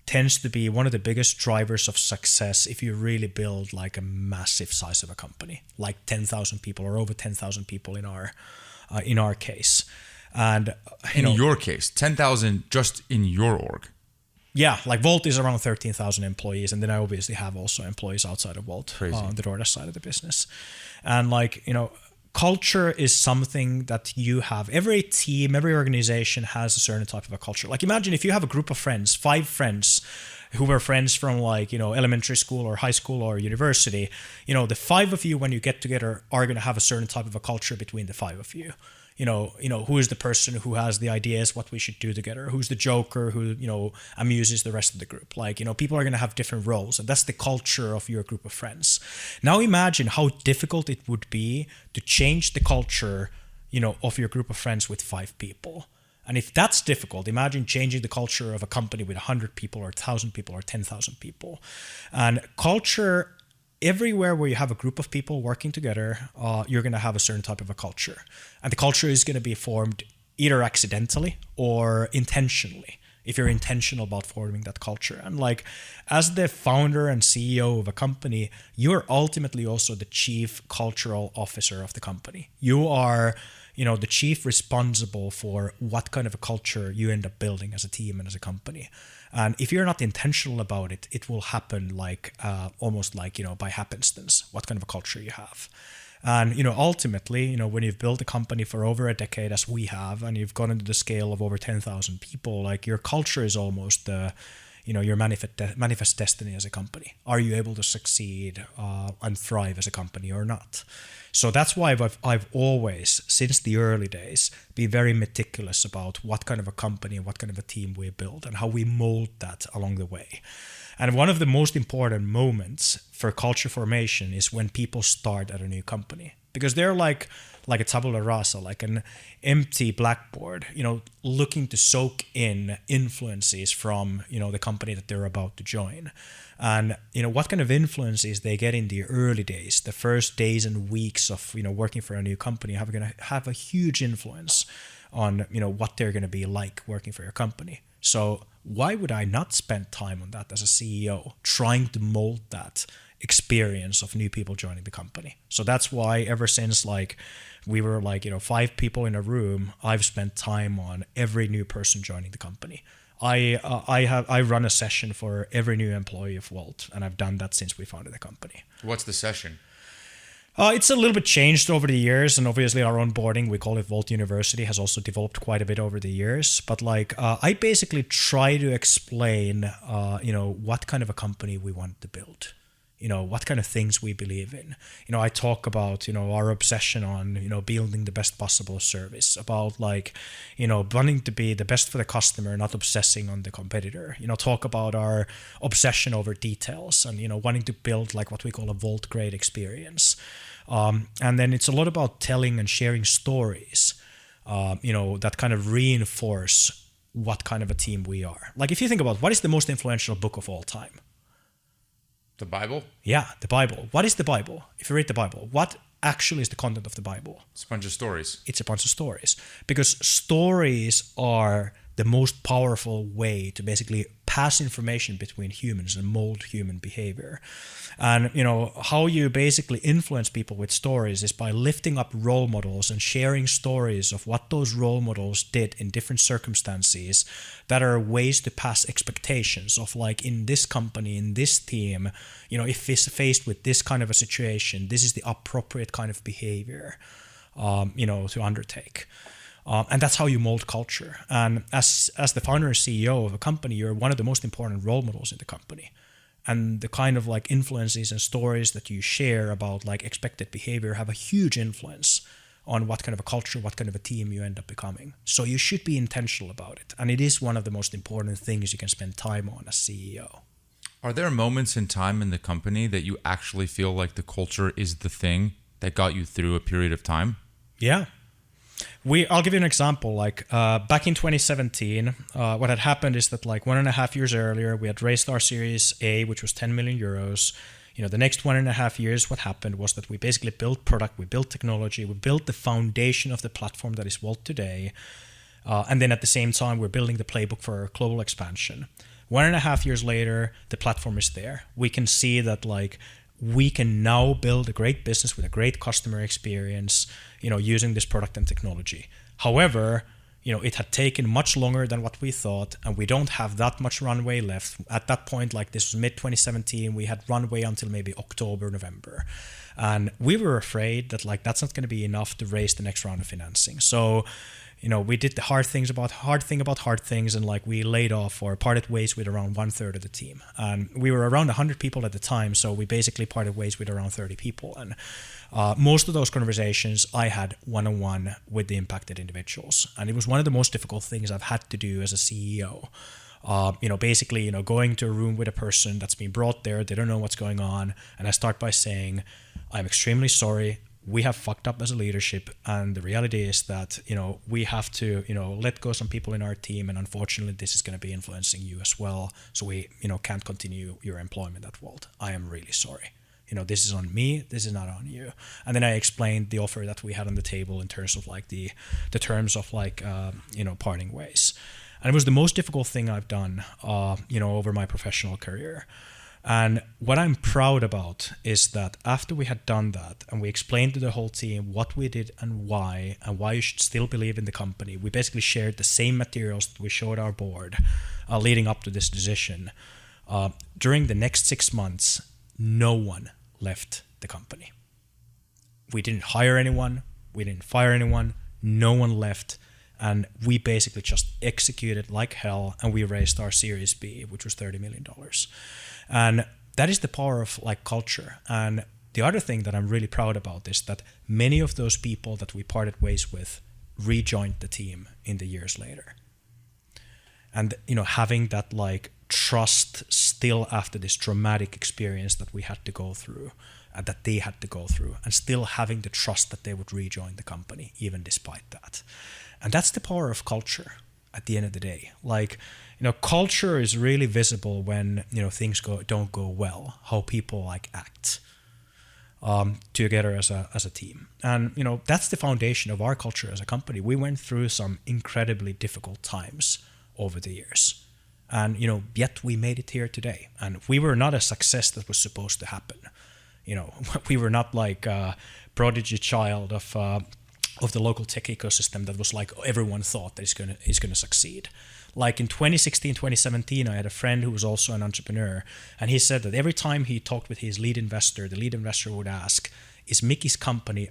tends to be one of the biggest drivers of success if you really build a massive size of a company, like 10,000 people or over 10,000 people in our case. And in your case, 10,000 just in your org. Yeah, Wolt is around 13,000 employees, and then I obviously have also employees outside of Wolt on the DoorDash side of the business. And culture is something that you have. Every team, every organization has a certain type of a culture. Imagine if you have a group of friends, 5 friends who were friends from elementary school or high school or university. The 5 of you, when you get together, are going to have a certain type of a culture between the 5 of you. Who is the person who has the ideas, what we should do together? Who's the joker who, amuses the rest of the group? People are going to have different roles, and that's the culture of your group of friends. Now imagine how difficult it would be to change the culture, of your group of friends with 5 people. And if that's difficult, imagine changing the culture of a company with 100 people or 1,000 people or 10,000 people. And culture, everywhere where you have a group of people working together, you're going to have a certain type of a culture. And the culture is going to be formed either accidentally or intentionally, if you're intentional about forming that culture. And as the founder and CEO of a company, you're ultimately also the chief cultural officer of the company. You are, the chief responsible for what kind of a culture you end up building as a team and as a company. And if you're not intentional about it, it will happen almost by happenstance, what kind of a culture you have. And, ultimately, when you've built a company for over a decade, as we have, and you've gone into the scale of over 10,000 people, your culture is almost your manifest destiny as a company. Are you able to succeed and thrive as a company or not? So that's why I've always, since the early days, been very meticulous about what kind of a company and what kind of a team we build and how we mold that along the way. And one of the most important moments for culture formation is when people start at a new company, because they're like a tabula rasa, like an empty blackboard, looking to soak in influences from, the company that they're about to join. And, what kind of influences they get in the early days, the first days and weeks of, working for a new company are going to have a huge influence on, what they're going to be like working for your company. So why would I not spend time on that as a CEO, trying to mold that experience of new people joining the company? So that's why ever since we were 5 people in a room, I've spent time on every new person joining the company. I run a session for every new employee of Wolt, and I've done that since we founded the company. What's the session? It's a little bit changed over the years, and obviously our onboarding, we call it Wolt University, has also developed quite a bit over the years. But I basically try to explain, what kind of a company we want to build. What kind of things we believe in. I talk about, our obsession on, building the best possible service, about wanting to be the best for the customer, not obsessing on the competitor. Talk about our obsession over details and, wanting to build what we call a Wolt grade experience. And then it's a lot about telling and sharing stories, that kind of reinforce what kind of a team we are. If you think about what is the most influential book of all time? The Bible? Yeah, the Bible. What is the Bible? If you read the Bible, what actually is the content of the Bible? It's a bunch of stories. It's a bunch of stories. Because stories are the most powerful way to basically pass information between humans and mold human behavior. And, how you basically influence people with stories is by lifting up role models and sharing stories of what those role models did in different circumstances that are ways to pass expectations of in this company, in this team, if it's faced with this kind of a situation, this is the appropriate kind of behavior, to undertake. And that's how you mold culture. And as the founder and CEO of a company, you're one of the most important role models in the company. And the kind of influences and stories that you share about expected behavior have a huge influence on what kind of a culture, what kind of a team you end up becoming. So you should be intentional about it. And it is one of the most important things you can spend time on as CEO. Are there moments in time in the company that you actually feel like the culture is the thing that got you through a period of time? Yeah. I'll give you an example. Back in 2017, what had happened is that 1.5 years earlier, we had raised our Series A, which was 10 million euros. The next 1.5 years, what happened was that we basically built product, we built technology, we built the foundation of the platform that is Wolt today. And then at the same time, we're building the playbook for our global expansion. 1.5 years later, the platform is there. We can see that we can now build a great business with a great customer experience, using this product and technology. However, it had taken much longer than what we thought, and we don't have that much runway left. At that point, this was mid-2017, we had runway until maybe October, November. And we were afraid that that's not going to be enough to raise the next round of financing. So, we did the hard thing about hard things, and we laid off or parted ways with around 1/3 of the team. And we were around 100 people at the time, so we basically parted ways with around 30 people. And most of those conversations I had one-on-one with the impacted individuals. And it was one of the most difficult things I've had to do as a CEO. Basically, going to a room with a person that's been brought there, they don't know what's going on. And I start by saying, I'm extremely sorry. We have fucked up as a leadership, and the reality is that we have to let go some people in our team, and unfortunately this is going to be influencing you as well, so we can't continue your employment at Wolt. I am really sorry. This is on me, this is not on you. And then I explained the offer that we had on the table in terms of the terms of parting ways. And it was the most difficult thing I've done over my professional career. And what I'm proud about is that after we had done that and we explained to the whole team what we did and why you should still believe in the company, we basically shared the same materials that we showed our board leading up to this decision. During the next 6 months, no one left the company. We didn't hire anyone, we didn't fire anyone, no one left. And we basically just executed like hell, and we raised our Series B, which was $30 million. And that is the power of culture. And the other thing that I'm really proud about is that many of those people that we parted ways with rejoined the team in the years later. And having that trust still after this traumatic experience that we had to go through, that they had to go through, and still having the trust that they would rejoin the company even despite that. And that's the power of culture at the end of the day. Culture is really visible when, things don't go well, how people act together as a team. And, that's the foundation of our culture as a company. We went through some incredibly difficult times over the years. And, yet we made it here today. And we were not a success that was supposed to happen. We were not a prodigy child of the local tech ecosystem that was everyone thought that is going to succeed. In 2016, 2017, I had a friend who was also an entrepreneur, and he said that every time he talked with his lead investor, the lead investor would ask, has Miki's company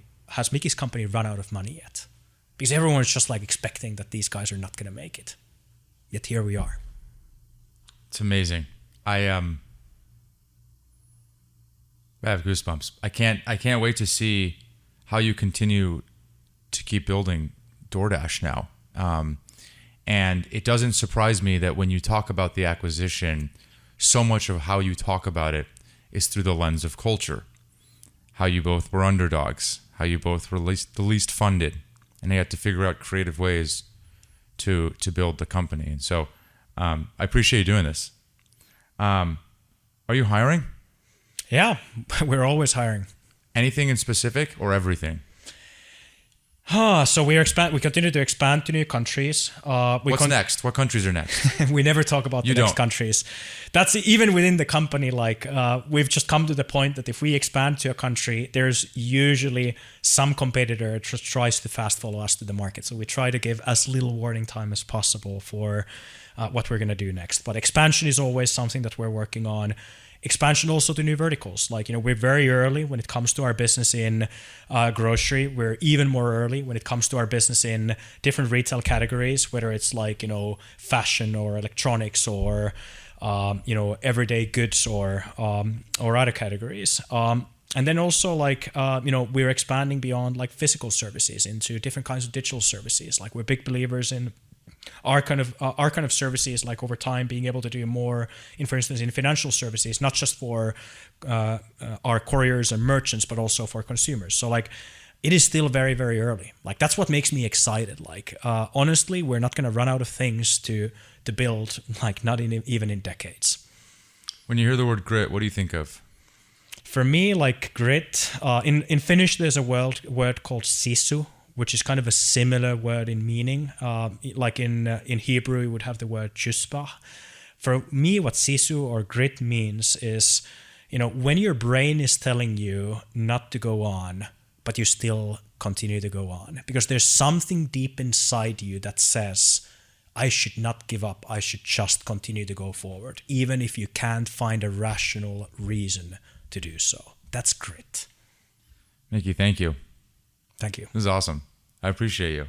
run out of money yet? Because everyone's just like expecting that these guys are not going to make it. Yet here we are. It's amazing. I have goosebumps. I can't wait to see how you continue to keep building DoorDash now. And it doesn't surprise me that when you talk about the acquisition, so much of how you talk about it is through the lens of culture. How you both were underdogs, how you both were the least funded, and they had to figure out creative ways to build the company. And so I appreciate you doing this. Are you hiring? Yeah, we're always hiring. Anything in specific or everything? So we continue to expand to new countries. What's next? What countries are next? We never talk about the next countries. That's even within the company. Like we've just come to the point that if we expand to a country, there's usually some competitor that just tries to fast follow us to the market. So we try to give as little warning time as possible for what we're going to do next. But expansion is always something that we're working on. Expansion also to new verticals. Like, we're very early when it comes to our business in grocery. We're even more early when it comes to our business in different retail categories, whether it's like, fashion or electronics or, everyday goods or other categories. And then also we're expanding beyond like physical services into different kinds of digital services. Like we're big believers in our kind of services, like over time being able to do more for instance in financial services, not just for our couriers and merchants, but also for consumers. So like it is still very, very early. Like that's what makes me excited. Like honestly, we're not going to run out of things to build, like not even in decades. When you hear the word grit, what do you think of? For me, like grit, in Finnish there's a word called sisu, which is kind of a similar word in meaning. Like in Hebrew, we would have the word chuspa. For me, what sisu or grit means is, when your brain is telling you not to go on, but you still continue to go on. Because there's something deep inside you that says, I should not give up. I should just continue to go forward, even if you can't find a rational reason to do so. That's grit. Miki, thank you. Thank you. This is awesome. I appreciate you.